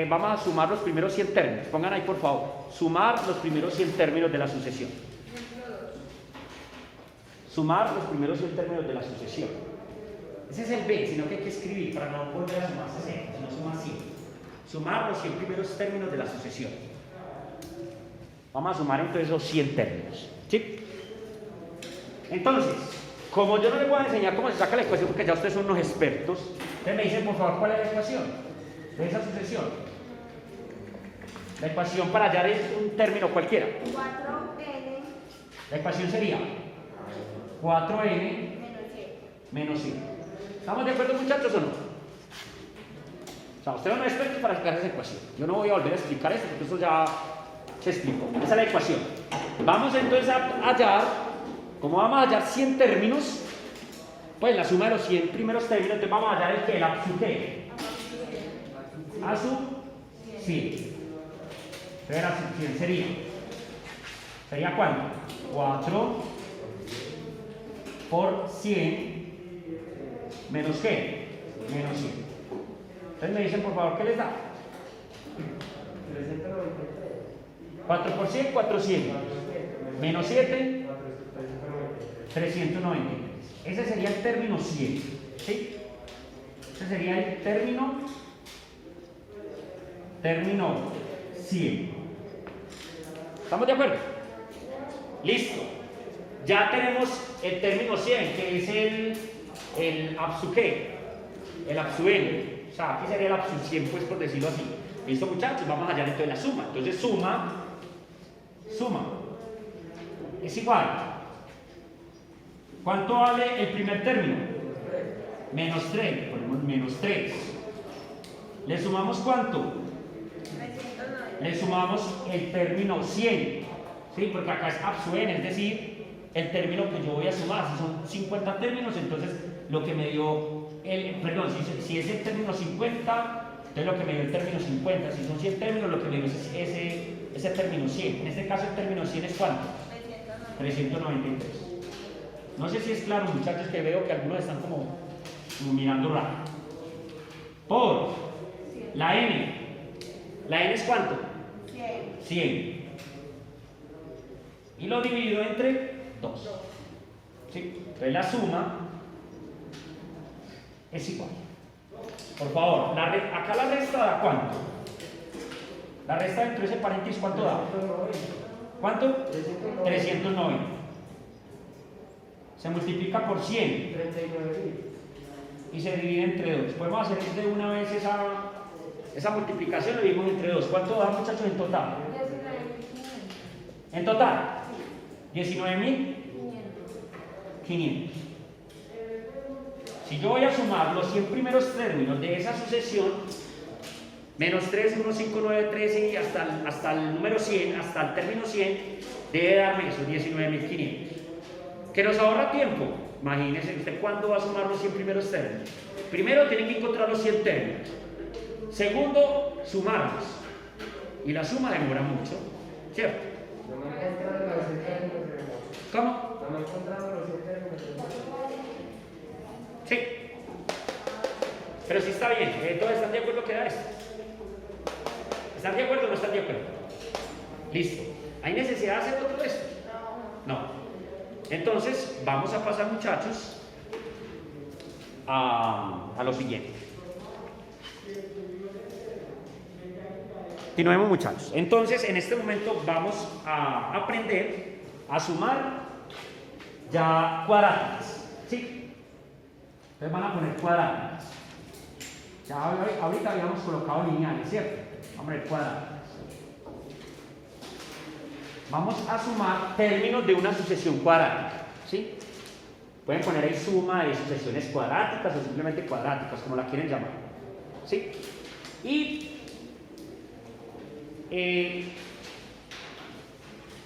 vamos a sumar los primeros 100 términos. Pongan ahí, por favor, sumar los primeros 100 términos de la sucesión. Sumar los primeros 100 términos de la sucesión. Ese es el B, sino que hay que escribir para no volver a sumar 60, sino suma 100. Sumar los 100 primeros términos de la sucesión. Vamos a sumar entonces los 100 términos. ¿Sí? Entonces, como yo no les voy a enseñar cómo se saca la ecuación, porque ya ustedes son unos expertos, ustedes me dicen por favor cuál es la ecuación de esa sucesión. La ecuación para hallar es un término cualquiera. 4n. La ecuación sería 4n menos 100. ¿Estamos de acuerdo, muchachos, o no? O sea, ustedes no es expertos para explicar esa ecuación. Yo no voy a volver a explicar esto porque eso ya se explicó. Esa es la ecuación. Vamos entonces a hallar, como vamos a hallar 100 términos, pues la suma de los 100 primeros términos, entonces vamos a hallar el que, la sub ¿qué? A sub 100. Entonces la sub 100 sería ¿cuánto? 4 por 100 menos ¿qué? Menos 100. Entonces me dicen por favor, ¿qué les da? 4 por 100, 400. Menos 7, 393. Ese sería el término 100. ¿Sí? Ese sería el término 100. ¿Estamos de acuerdo? Listo. Ya tenemos el término 100, que es el absu ¿qué? El absu n. O sea, aquí sería el absu 100, pues por decirlo así. Listo, muchachos, vamos a hallar entonces la suma. Entonces suma es igual. ¿Cuánto vale el primer término? Menos 3, ponemos menos 3. ¿Le sumamos cuánto? 390. Le sumamos el término 100, ¿sí? Porque acá es absu n, es decir, el término que yo voy a sumar. Si son 50 términos, entonces lo que me dio, si es el término 50, Entonces lo que me dio el término 50, si son 100 términos, lo que me dio es ese término 100. En este caso el término 100 es ¿cuánto? 393. No sé si es claro, muchachos, que veo que algunos están como mirando raro. Por la n. ¿La n es cuánto? 100. Y lo divido entre 2. ¿Sí? Entonces la suma es igual. Por favor, acá la resta da ¿cuánto? La resta dentro de ese paréntesis, ¿cuánto da? ¿Cuánto? 390. Se multiplica por 100 y se divide entre 2. Podemos hacer de una vez esa multiplicación, lo dividimos entre 2. ¿Cuánto da, muchachos, en total? 19.500. En total, 19.500. Si yo voy a sumar los 100 primeros términos de esa sucesión, menos 3, 1, 5, 9, 13 y hasta el número 100, hasta el término 100, debe darme esos 19.500. ¿Que nos ahorra tiempo? Imagínense usted cuándo va a sumar los 100 primeros términos. Primero tienen que encontrar los 100 términos. Segundo, sumarlos. Y la suma demora mucho, ¿cierto? ¿Cómo? Sí. Pero sí está bien. ¿Todos están de acuerdo que da esto? ¿Están de acuerdo o no están de acuerdo? Listo. ¿Hay necesidad de hacer todo esto? No. Entonces, vamos a pasar, muchachos, a lo siguiente. Continuemos, muchachos. Entonces, en este momento vamos a aprender a sumar ya cuadráticas. ¿Sí? Entonces van a poner cuadráticas. Ya ahorita habíamos colocado lineales, ¿cierto? Vamos a poner cuadráticas. Vamos a sumar términos de una sucesión cuadrática. ¿Sí? Pueden poner ahí suma de sucesiones cuadráticas o simplemente cuadráticas, como la quieren llamar. ¿Sí? Y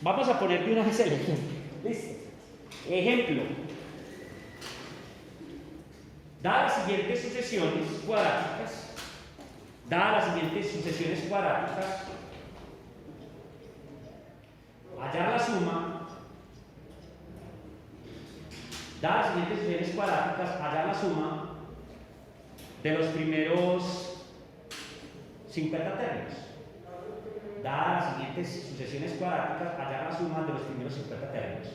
vamos a poner de una vez el ejemplo. ¿Listo? Ejemplo. Dadas las siguientes sucesiones cuadráticas, hallar la suma. Dadas las siguientes sucesiones cuadráticas, hallar la suma de los primeros 50 términos. Dadas las siguientes sucesiones cuadráticas, hallar la suma de los primeros 50 términos.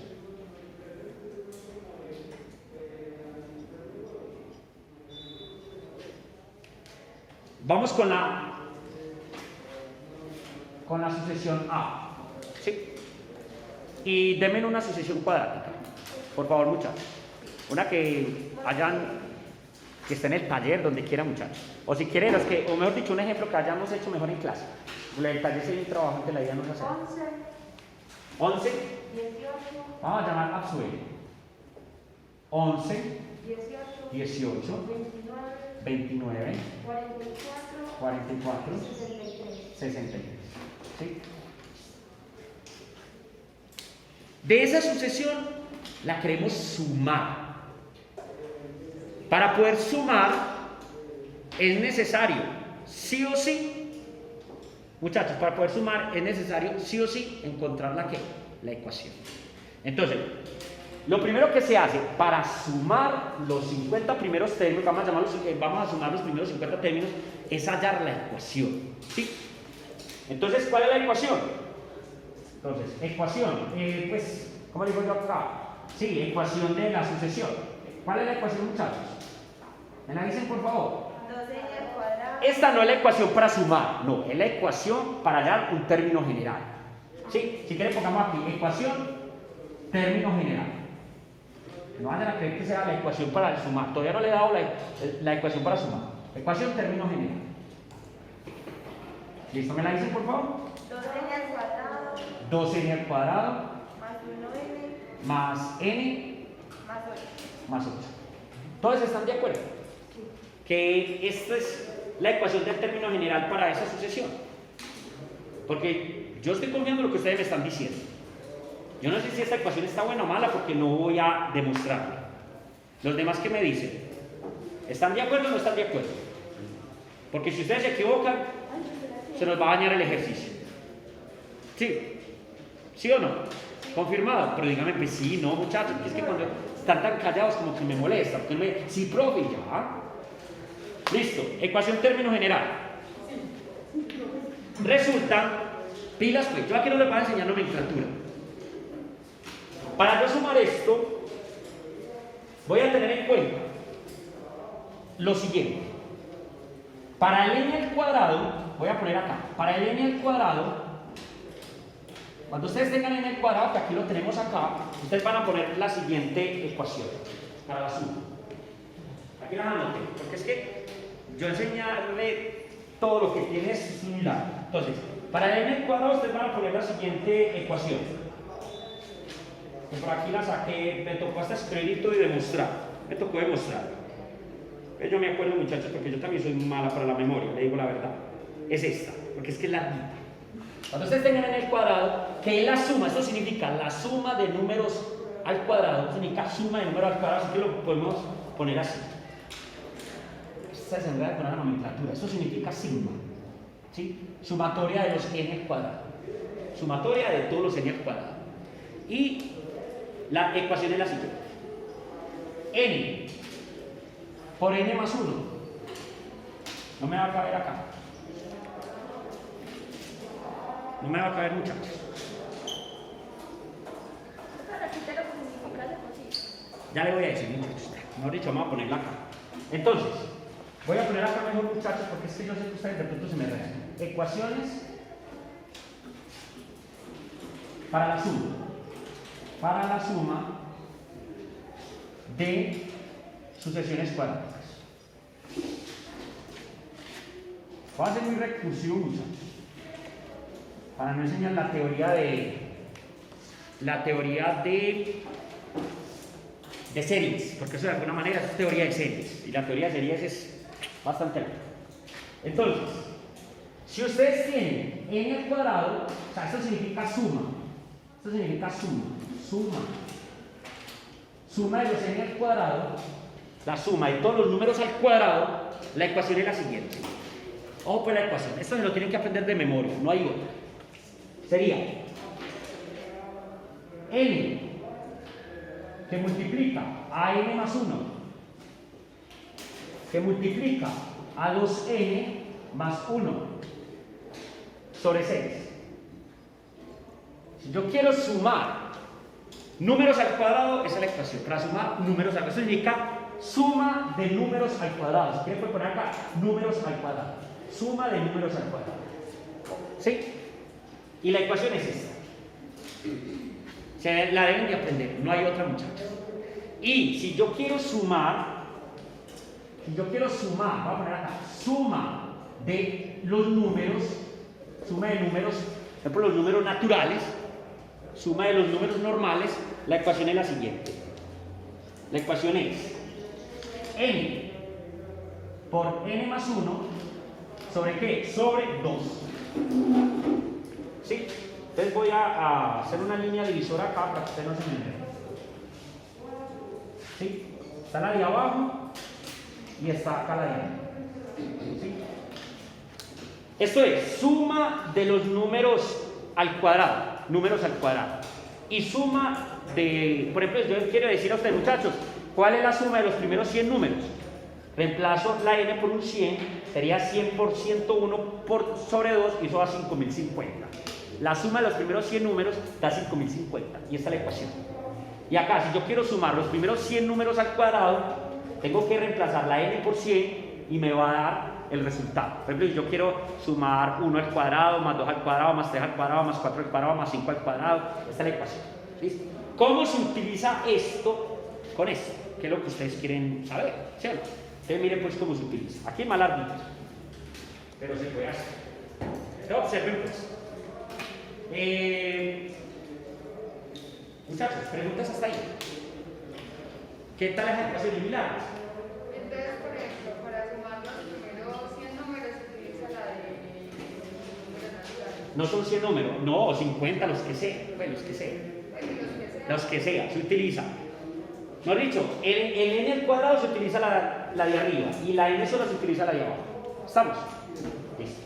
Vamos con la sucesión A. ¿Sí? Y denme una sucesión cuadrática, por favor, muchachos. Una que esté en el taller, donde quiera, muchachos. O si quieren, o mejor dicho, un ejemplo que hayamos hecho mejor en clase. El taller sería un trabajo que la vida nos hace. 11. 18. Vamos a llamar Absuel. 11. 18. 29. 44. 63. ¿Sí? De esa sucesión la queremos sumar. Para poder sumar es necesario, sí o sí, muchachos, para poder sumar es necesario, sí o sí, encontrar la ecuación. Entonces, lo primero que se hace para sumar los 50 primeros términos, vamos a sumar los primeros 50 términos, es hallar la ecuación. ¿Sí? Entonces, ¿cuál es la ecuación? Entonces, ecuación, pues, ¿cómo digo yo acá? Sí, ecuación de la sucesión. ¿Cuál es la ecuación, muchachos? ¿Me la dicen, por favor? 12 al cuadrado. Esta no es la ecuación para sumar, no, es la ecuación para hallar un término general. ¿Sí? Si quieren pongamos aquí, ecuación, término general. No vayan a creer que sea la ecuación para sumar, todavía no le he dado la ecuación para sumar. Ecuación, término general. ¿Listo? ¿Me la dicen, por favor? 12 al cuadrado. 12 al cuadrado Más 1n. más n Más 8. más 8. ¿Todos están de acuerdo? Que esta es la ecuación del término general para esa sucesión. Porque yo estoy confiando en lo que ustedes me están diciendo. Yo no sé si esta ecuación está buena o mala porque no voy a demostrarla. Los demás, ¿qué me dicen? ¿Están de acuerdo o no están de acuerdo? Porque si ustedes se equivocan, se nos va a dañar el ejercicio. ¿Sí? ¿Sí o no? ¿Confirmado? Pero díganme, pues sí, no, muchachos, porque es que cuando están tan callados como que me molesta. Porque sí, profe, ya. Listo, ecuación término general. Resulta, pilas pues, yo aquí no les voy a enseñar nomenclatura. Para yo sumar esto, voy a tener en cuenta lo siguiente. Para el n al cuadrado, voy a poner acá, para el n al cuadrado, cuando ustedes tengan n al cuadrado, que aquí lo tenemos acá, ustedes van a poner la siguiente ecuación para la suma. Aquí las anoté, porque es que yo enseñarle todo lo que tiene es similar. Entonces, para el n al cuadrado, ustedes van a poner la siguiente ecuación. Que por aquí la saqué, me tocó hasta escribir y demostrar. Me tocó demostrar. Yo me acuerdo, muchachos, porque yo también soy mala para la memoria, le digo la verdad. Es esta, porque es que es larguita. Cuando ustedes tengan en el cuadrado, que es la suma, esto significa la suma de números al cuadrado, significa suma de números al cuadrado, así que lo podemos poner así. Esta se enreda con la nomenclatura, esto significa sigma, ¿sí? Sumatoria de los n al cuadrado, sumatoria de todos los n al cuadrado. Y la ecuación es la siguiente: n por n más 1. No me va a caber acá. No me va a caber, muchachos. Ya le voy a decir, muchachos. Mejor dicho, vamos a ponerla acá. Entonces, voy a poner acá mejor, muchachos, porque es que yo sé que ustedes de pronto se me rean. Ecuaciones para la suma. Para la suma de sucesiones cuadráticas. Voy a hacer muy recursivo, muchachos, para no enseñar la teoría de series, porque eso de alguna manera es teoría de series, y la teoría de series es bastante larga. Entonces, si ustedes tienen n al cuadrado, o sea, esto significa suma, suma de los n al cuadrado, la suma de todos los números al cuadrado, la ecuación es la siguiente. Ojo pues la ecuación, esto se lo tienen que aprender de memoria, no hay otra. Sería n que multiplica a n más 1 que multiplica a 2n más 1 sobre 6. Si yo quiero sumar números al cuadrado, esa es la ecuación. Para sumar números al cuadrado, eso significa suma de números al cuadrado. Si quieren, pueden poner acá números al cuadrado. Suma de números al cuadrado. ¿Sí? Y la ecuación es esta. Se la deben de aprender, no hay otra, muchachos. Y si yo quiero sumar, voy a poner acá, suma de los números, por ejemplo, los números naturales, suma de los números normales, la ecuación es la siguiente. La ecuación es n por n más 1 sobre ¿qué? Sobre 2. ¿Sí? Entonces voy a hacer una línea divisora acá para que usted no se me enrede. ¿Sí? Está la de abajo y está acá la de arriba. ¿Sí? Esto es suma de los números al cuadrado, y suma de, por ejemplo, yo quiero decir a ustedes, muchachos, ¿cuál es la suma de los primeros 100 números? Reemplazo la n por un 100, sería 100 por 101 por sobre 2 y eso da 5050. La suma de los primeros 100 números da 5050 y esta es la ecuación. Y acá, si yo quiero sumar los primeros 100 números al cuadrado, tengo que reemplazar la n por 100 y me va a dar el resultado. Por ejemplo, si yo quiero sumar 1 al cuadrado, más 2 al cuadrado, más 3 al cuadrado, más 4 al cuadrado, más 5 al cuadrado, esta es la ecuación. ¿Listo? ¿Cómo se utiliza esto con esto? ¿Qué es lo que ustedes quieren saber? ¿Sí o no? Entonces miren pues cómo se utiliza. Aquí es más larguito, pero se puede hacer. Entonces observen pues. Muchachos, preguntas hasta ahí. ¿Qué tal las ecuaciones similares? Entonces, por ejemplo, para sumar los primeros 100 números se utiliza la de números naturales. No son 100 números, no, 50, los que sea. Bueno, los que sea. Los que sea, se utiliza. No he dicho, el n al cuadrado se utiliza la de arriba y la n sola se utiliza la de abajo. ¿Estamos? Listo.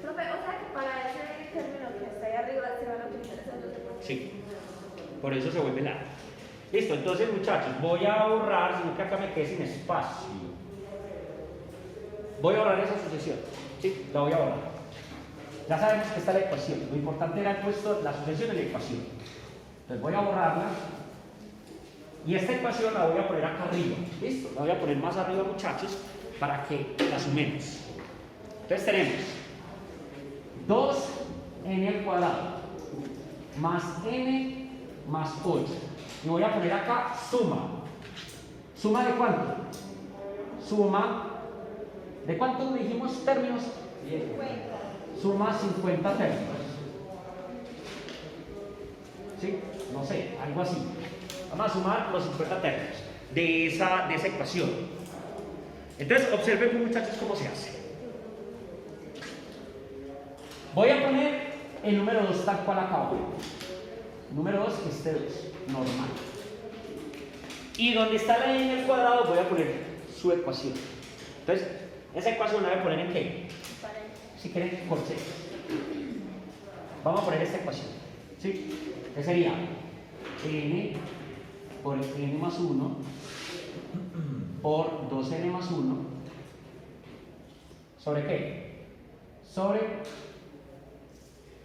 Profe, o sea que para ese término que está ahí arriba se van a utilizar esos dos deportes. Sí, por eso se vuelve largo. Listo, entonces muchachos, voy a borrar, sino que acá me quede sin espacio. Voy a borrar esa sucesión. Sí, la voy a borrar. Ya sabemos que está la ecuación. Lo importante era puesto la sucesión en la ecuación. Entonces voy a borrarla. Y esta ecuación la voy a poner acá arriba. ¿Listo? La voy a poner más arriba, muchachos, para que la sumemos. Entonces tenemos 2n al cuadrado más n más 8. Y voy a poner acá suma. ¿Suma de cuánto? Suma. ¿De cuántos dijimos términos? 50. Suma 50 términos. ¿Sí? No sé, algo así. Vamos a sumar los 50 términos de esa ecuación. Entonces, observen muchachos cómo se hace. Voy a poner el número 2 tal cual acá. Número 2 que esté 2, normal. Y donde está la n al cuadrado voy a poner su ecuación. Entonces, esa ecuación la voy a poner en qué? Si quieren, corchetes. Vamos a poner esta ecuación. ¿Sí? ¿Qué sería? N por n más 1 por 2n más 1 ¿sobre qué? Sobre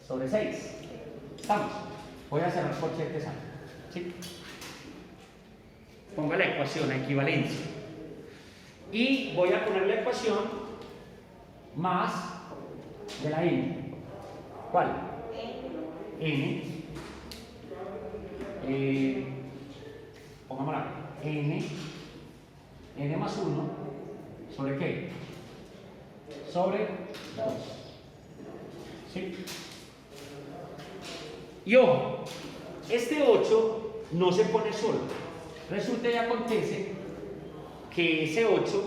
6. ¿Estamos? Voy a cerrar corchetes acá. ¿Sí? Ponga la ecuación, la equivalencia. Y voy a poner la ecuación más de la n. ¿Cuál? N. Pongámosla. N más 1. ¿Sobre qué? Sobre 2. ¿Sí? Y ojo, este 8 no se pone solo. Resulta y acontece que ese 8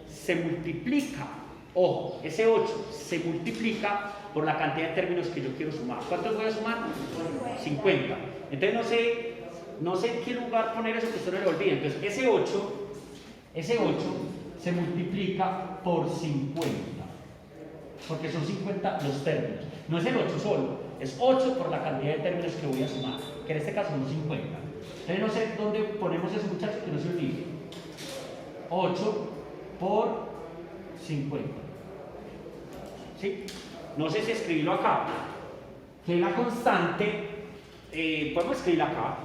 se multiplica. Ojo, ese 8 se multiplica por la cantidad de términos que yo quiero sumar. ¿Cuántos voy a sumar? 50. Entonces no sé en qué lugar poner eso que usted no le olvide. Entonces ese 8 se multiplica por 50. Porque son 50 los términos. No es el 8 solo, es 8 por la cantidad de términos que voy a sumar, que en este caso son 50. Entonces no sé dónde ponemos ese muchacho que no se olvide. 8 por 50. ¿Sí? No sé si escribirlo acá. Que la constante, podemos escribirla acá.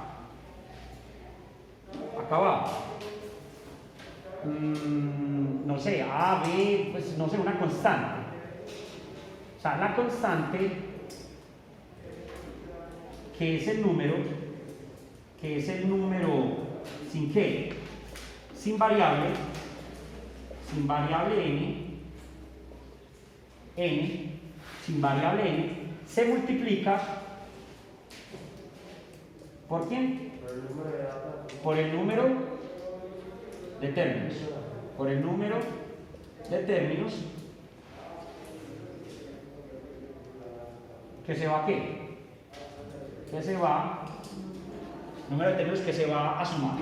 Acá va. No sé, A, B, pues no sé, una constante. O sea, la constante, que es el número sin qué, sin variable n, sin variable n, se multiplica ¿por quién? Por el número de términos. Por el número de términos que se va a qué? Que se va, número de términos que se va a sumar.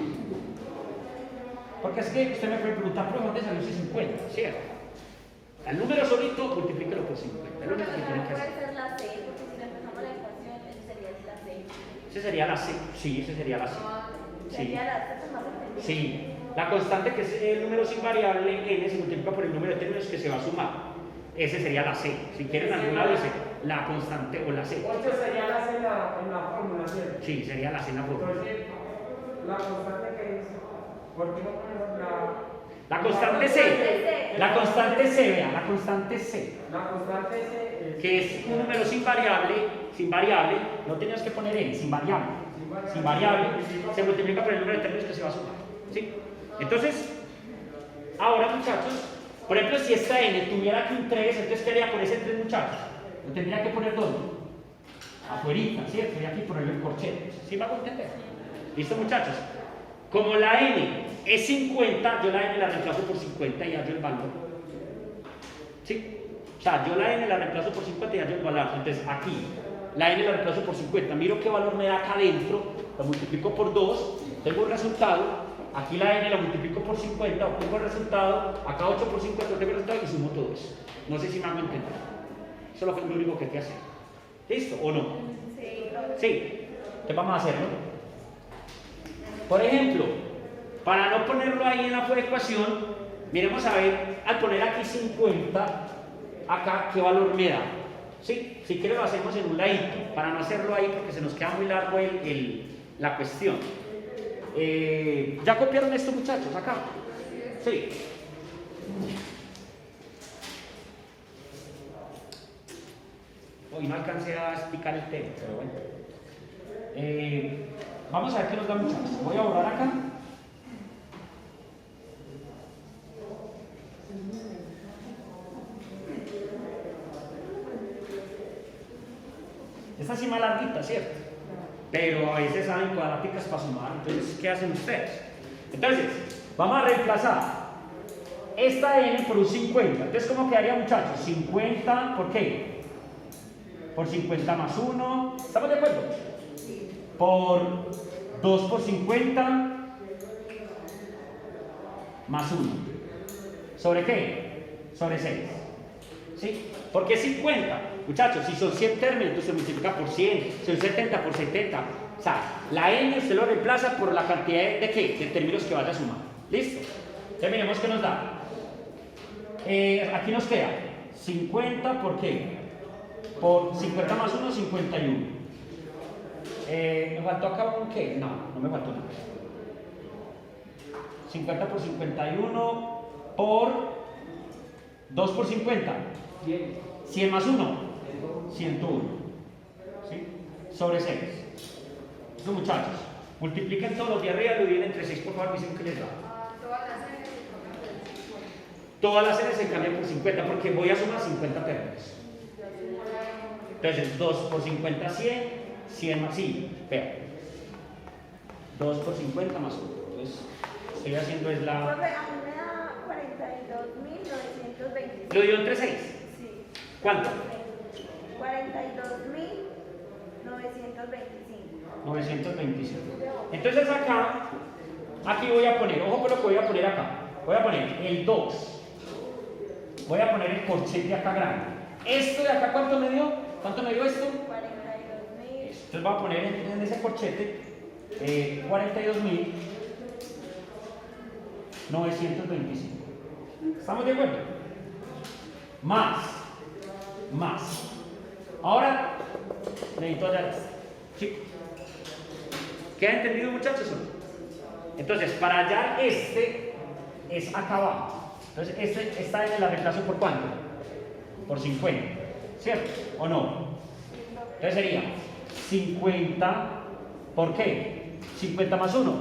Porque es que usted me puede preguntar, ¿pero dónde salió ese 50? ¿Cierto? El número solito, multiplíquelo por 50. Es lo único que tiene que hacer. Puede ser la C, porque si le empezamos la ecuación, esa sería la C. Ese sería la C. Sí, ese sería la C. Sí. Sería la C, pues más entendible. Sí. La constante, que es el número sin variable, n, se multiplica por el número de términos que se va a sumar. Ese sería la C. Si quieren alguna vez, la constante o la C. 8 sería la C en la fórmula, ¿cierto? Sí, sería la C en la fórmula. Entonces, la constante que es, ¿por qué no ponemos La constante C. La constante C, vea, la constante C. La constante C es... Que es un número sin variable, no tenías que poner n, sin variable, se multiplica por el número de términos que se va a sumar. ¿Sí? Entonces, ahora muchachos, por ejemplo, si esta n tuviera aquí un 3, entonces ¿qué haría con ese 3 muchachos? Lo tendría que poner ¿dónde? Afuerita, ¿cierto? Tendría que ponerlo en corchetes. ¿Sí me hago entender? ¿Listo, muchachos? Como la n es 50, yo la n la reemplazo por 50 y hallo el valor. ¿Sí? O sea, yo la n la reemplazo por 50 y hallo el valor. Entonces, aquí, la n la reemplazo por 50, miro qué valor me da acá adentro, lo multiplico por 2, tengo el resultado, aquí la n la multiplico por 50, obtengo el resultado, acá 8 por 50 obtengo el resultado y sumo todo eso. No sé si me hago entender. Eso es lo único que hay que hacer. ¿Listo o no? Sí. ¿Qué vamos a hacerlo? Por ejemplo, para no ponerlo ahí en la ecuación, miremos a ver, al poner aquí 50, acá, ¿qué valor me da? ¿Sí? Si quiero lo hacemos en un ladito, para no hacerlo ahí porque se nos queda muy largo la cuestión. ¿Ya copiaron esto, muchachos, acá? Sí. Hoy no alcancé a explicar el tema, pero bueno. Vamos a ver qué nos da, muchachos. Voy a borrar acá. Esta sí más larguita, ¿cierto? Pero a veces salen cuadráticas para sumar, entonces, ¿qué hacen ustedes? Entonces, vamos a reemplazar esta n por un 50. Entonces, ¿cómo quedaría, muchachos? 50, ¿por qué? Por 50 más 1, ¿estamos de acuerdo? Por 2 por 50 más 1. ¿Sobre qué? Sobre 6. ¿Sí? ¿Por qué 50? Muchachos, si son 100 términos, entonces se multiplica por 100, si son 70 por 70. O sea, la n usted lo reemplaza por la cantidad de ¿qué? De términos que vaya a sumar. ¿Listo? Entonces miremos qué nos da. Aquí nos queda 50 por qué? Por 50 más 1, 51. ¿Me faltó acá un qué? No, no me faltó nada. 50 por 51 por 2 por 50. 100 más 1. 101. ¿Sí? Sobre 6. Estos muchachos, multipliquen todos los de arriba y lo dividen entre 6, por favor, dicen que les da. Todas las n se cambian por 50 porque voy a sumar 50 términos. Entonces, 2 por 50, 100, 100 más, sí, vea. 2 por 50 más 1. Entonces, estoy haciendo es la... Profe, a mí me da 42.925. ¿Lo dio entre 6? Sí. ¿Cuánto? 42.925. 925. Entonces acá, aquí voy a poner, ojo con lo que voy a poner acá. Voy a poner el 2. Voy a poner el corchete acá grande. ¿Esto de acá cuánto me dio? ¿Cuánto me dio esto? 42.000. Entonces voy a poner en ese corchete 42.925. ¿Estamos de acuerdo? Más. Ahora, necesito hallar esto. ¿Sí? ¿Queda entendido, muchachos? Entonces, para hallar este, es acá abajo. Entonces, esta n la reemplazo por ¿cuánto? Por 50. ¿Cierto? ¿O no? Entonces sería 50, ¿por qué? 50 más 1.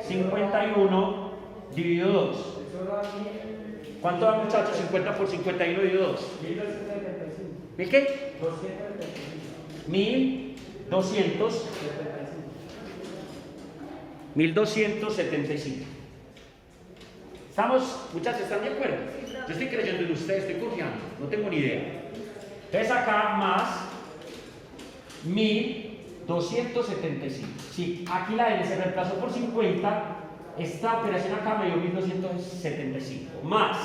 51 dividido 2. ¿Cuánto da, muchachos? 50 por 51 dividido 2. 1275. ¿Mil qué? 1275. 1275. ¿Estamos, muchachos, están de acuerdo? Yo estoy creyendo en ustedes, estoy confiando, no tengo ni idea. Entonces acá más 1275. Si aquí la n se reemplazó por 50, esta operación acá me dio 1275. Más,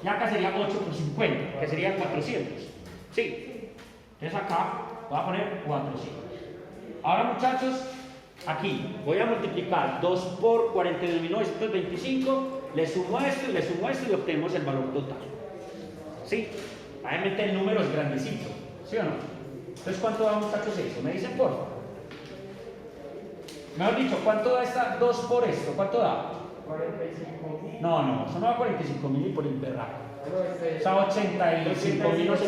y acá sería 8 por 50, que sería 400. ¿Sí? Entonces acá voy a poner 400. Ahora, muchachos, aquí voy a multiplicar 2 por 42.925, le sumo esto y obtenemos el valor total. ¿Sí? Obviamente el número es grandecito, ¿sí o no? Entonces, ¿cuánto da, muchachos, eso? ¿Me dicen, por favor? Mejor dicho, ¿cuánto da esta 2 por esto? ¿Cuánto da? 45.000. No, eso no da 45.000 ni por el berraco. O sea, 85.000, no sé.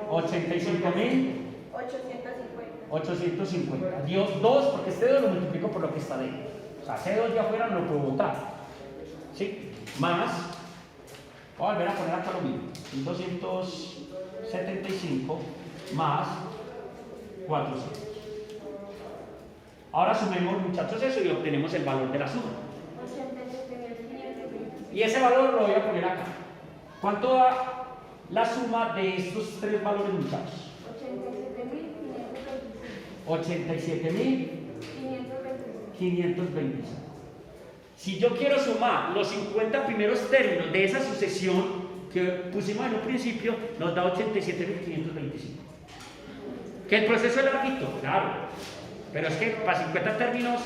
85.850. 850. Dio 2 porque este 2 lo multiplico por lo que está dentro. O sea, ese 2 de afuera no lo puedo botar. ¿Sí? Más, voy a volver a poner acá lo mismo. 275 más 400. Ahora sumemos, muchachos, eso y obtenemos el valor de la suma. Y ese valor lo voy a poner acá. ¿Cuánto da la suma de estos tres valores, muchachos. 87.525. Si yo quiero sumar los 50 primeros términos de esa sucesión que pusimos en un principio, nos da 87.525. ¿Que el proceso es larguito? Claro. Pero es que para 50 términos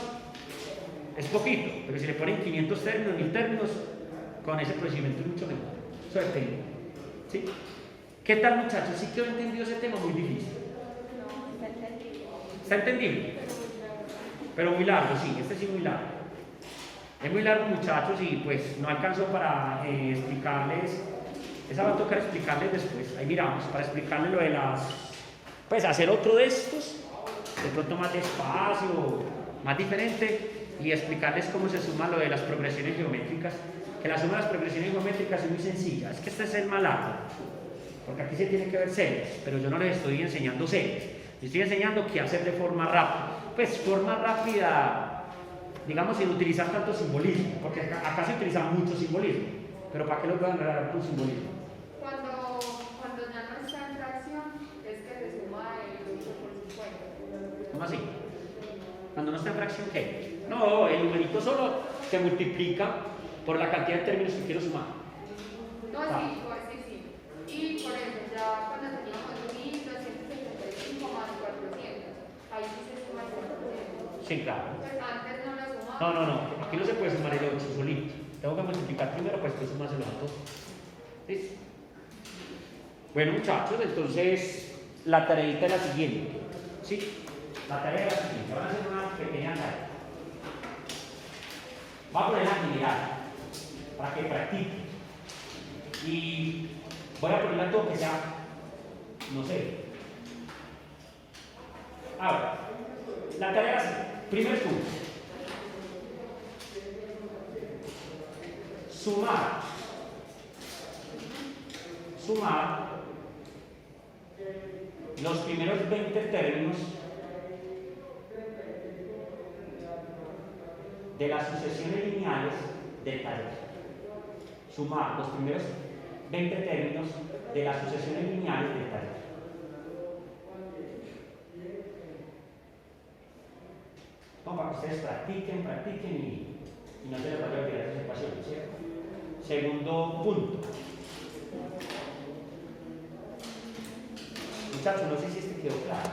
es poquito. Pero si le ponen 500 términos, 1000 términos, con ese procedimiento es mucho mejor. Eso depende. ¿Sí? ¿Qué tal, muchachos? ¿Sí que he entendido ese tema? Muy difícil. ¿Está entendible? Pero muy largo, sí. Este sí es muy largo. Es muy largo, muchachos, y pues no alcanzo para explicarles. Esa va a tocar explicarles después. Ahí miramos, para explicarles lo de las. Pues hacer otro de estos, de pronto más despacio, más diferente, y explicarles cómo se suma lo de las progresiones geométricas. Que la suma de las progresiones geométricas es muy sencilla. Es que este es el más largo, porque aquí se tiene que ver series, pero yo no les estoy enseñando series. Les estoy enseñando qué hacer de forma rápida. Pues forma rápida, digamos, sin utilizar tanto simbolismo, porque acá se utiliza mucho simbolismo. Pero ¿para qué lo voy a agarrar con simbolismo? Cuando ya no está en fracción, es que se suma el 8 por 50. ¿Cómo así? Cuando no está en fracción, ¿qué? No, el numerito solo se multiplica por la cantidad de términos que quiero sumar. No, sí, pues sí. Y por ejemplo, ya cuando teníamos 1275 más 400, ahí sí se suma el 400. Sí, claro. Pues antes no lo sumamos. No. Aquí no se puede sumar el 8 solito. Tengo que multiplicar primero, pues después sumárselo a todos. ¿Listo? Bueno, muchachos, entonces la tareita es la siguiente. ¿Sí? La tarea es la siguiente. Van a hacer una pequeña tarea. Va a ponerla en general para que practiquen. Y voy a ponerla todo que sea, no sé. Ahora, la tarea es así. Primer punto. Sumar los primeros 20 términos de las sucesiones lineales del taller. Sumar los primeros 20 términos de las sucesiones lineales del taller. Como para que ustedes practiquen y no se les vaya a olvidar esas ecuaciones, ¿cierto? Segundo punto. Muchachos, no sé si este quedó claro.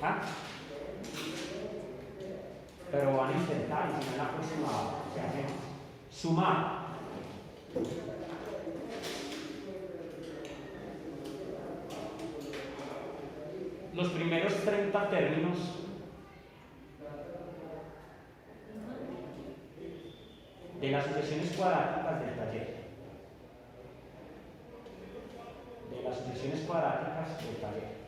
¿Ah? Pero van a intentar y si no en la próxima se hace sumar los primeros 30 términos de las sucesiones cuadráticas del taller. De las sucesiones cuadráticas del taller.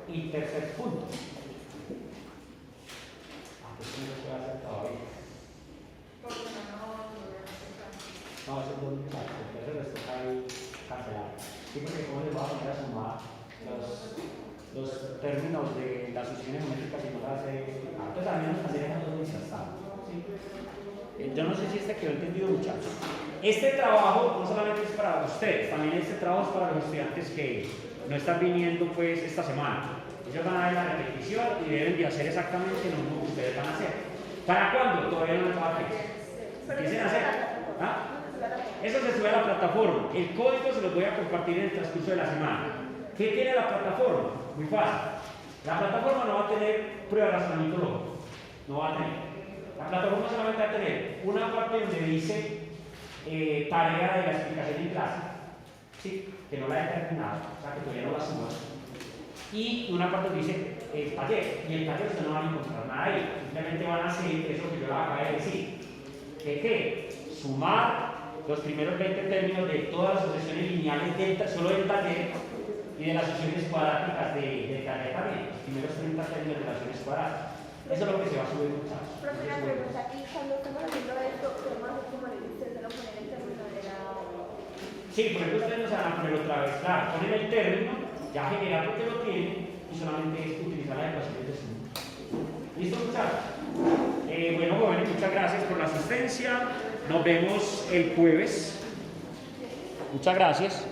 Y tercer punto. Pues no se va a hacer todavía. No, eso es muy muchacho, porque eso les toca ahí cancelar. Sí, porque cómo les va a poner a sumar los términos de las sucesiones geométricas si no las hace. Entonces también nos cancelan los insertados. ¿Sí? Yo no sé si este quedó entendido, muchachos. Este trabajo no solamente es para ustedes, también este trabajo es para los estudiantes que no están viniendo pues esta semana. Ellos van a ver la repetición y deben de hacer exactamente lo mismo que ustedes van a hacer. ¿Para cuándo? Todavía no les va a hacer. Empiecen a hacer. ¿Ah? Eso se sube a la plataforma. El código se los voy a compartir en el transcurso de la semana. ¿Qué tiene la plataforma? Muy fácil. La plataforma no va a tener prueba de razonamiento lógico. No va a tener. La plataforma solamente va a tener una parte donde dice tarea de la explicación en clase. ¿Sí? Que no la he terminado, o sea que todavía no la subo. Y una parte donde dice taller. Y el taller ustedes no van a encontrar nada ahí. Simplemente van a hacer eso que yo les acabo de decir. ¿Qué? Sumar los primeros 20 términos de todas las sucesiones lineales solo del taller y de las sucesiones cuadráticas del taller también. Los primeros 30 términos de las sucesiones cuadráticas. Eso es lo que se va a subir, muchachos. Profe, una pregunta. Y cuando estamos haciendo esto, ¿podemos hacer como le dice, se lo poner el término de la. Sí, por ejemplo, ustedes no se van a poner otra vez. Claro, ponen el término, ya general porque lo tienen, y solamente utilizar las ecuaciones de suma. ¿Listo, muchachos? Bueno, jóvenes, muchas gracias por la asistencia. Nos vemos el jueves. Muchas gracias.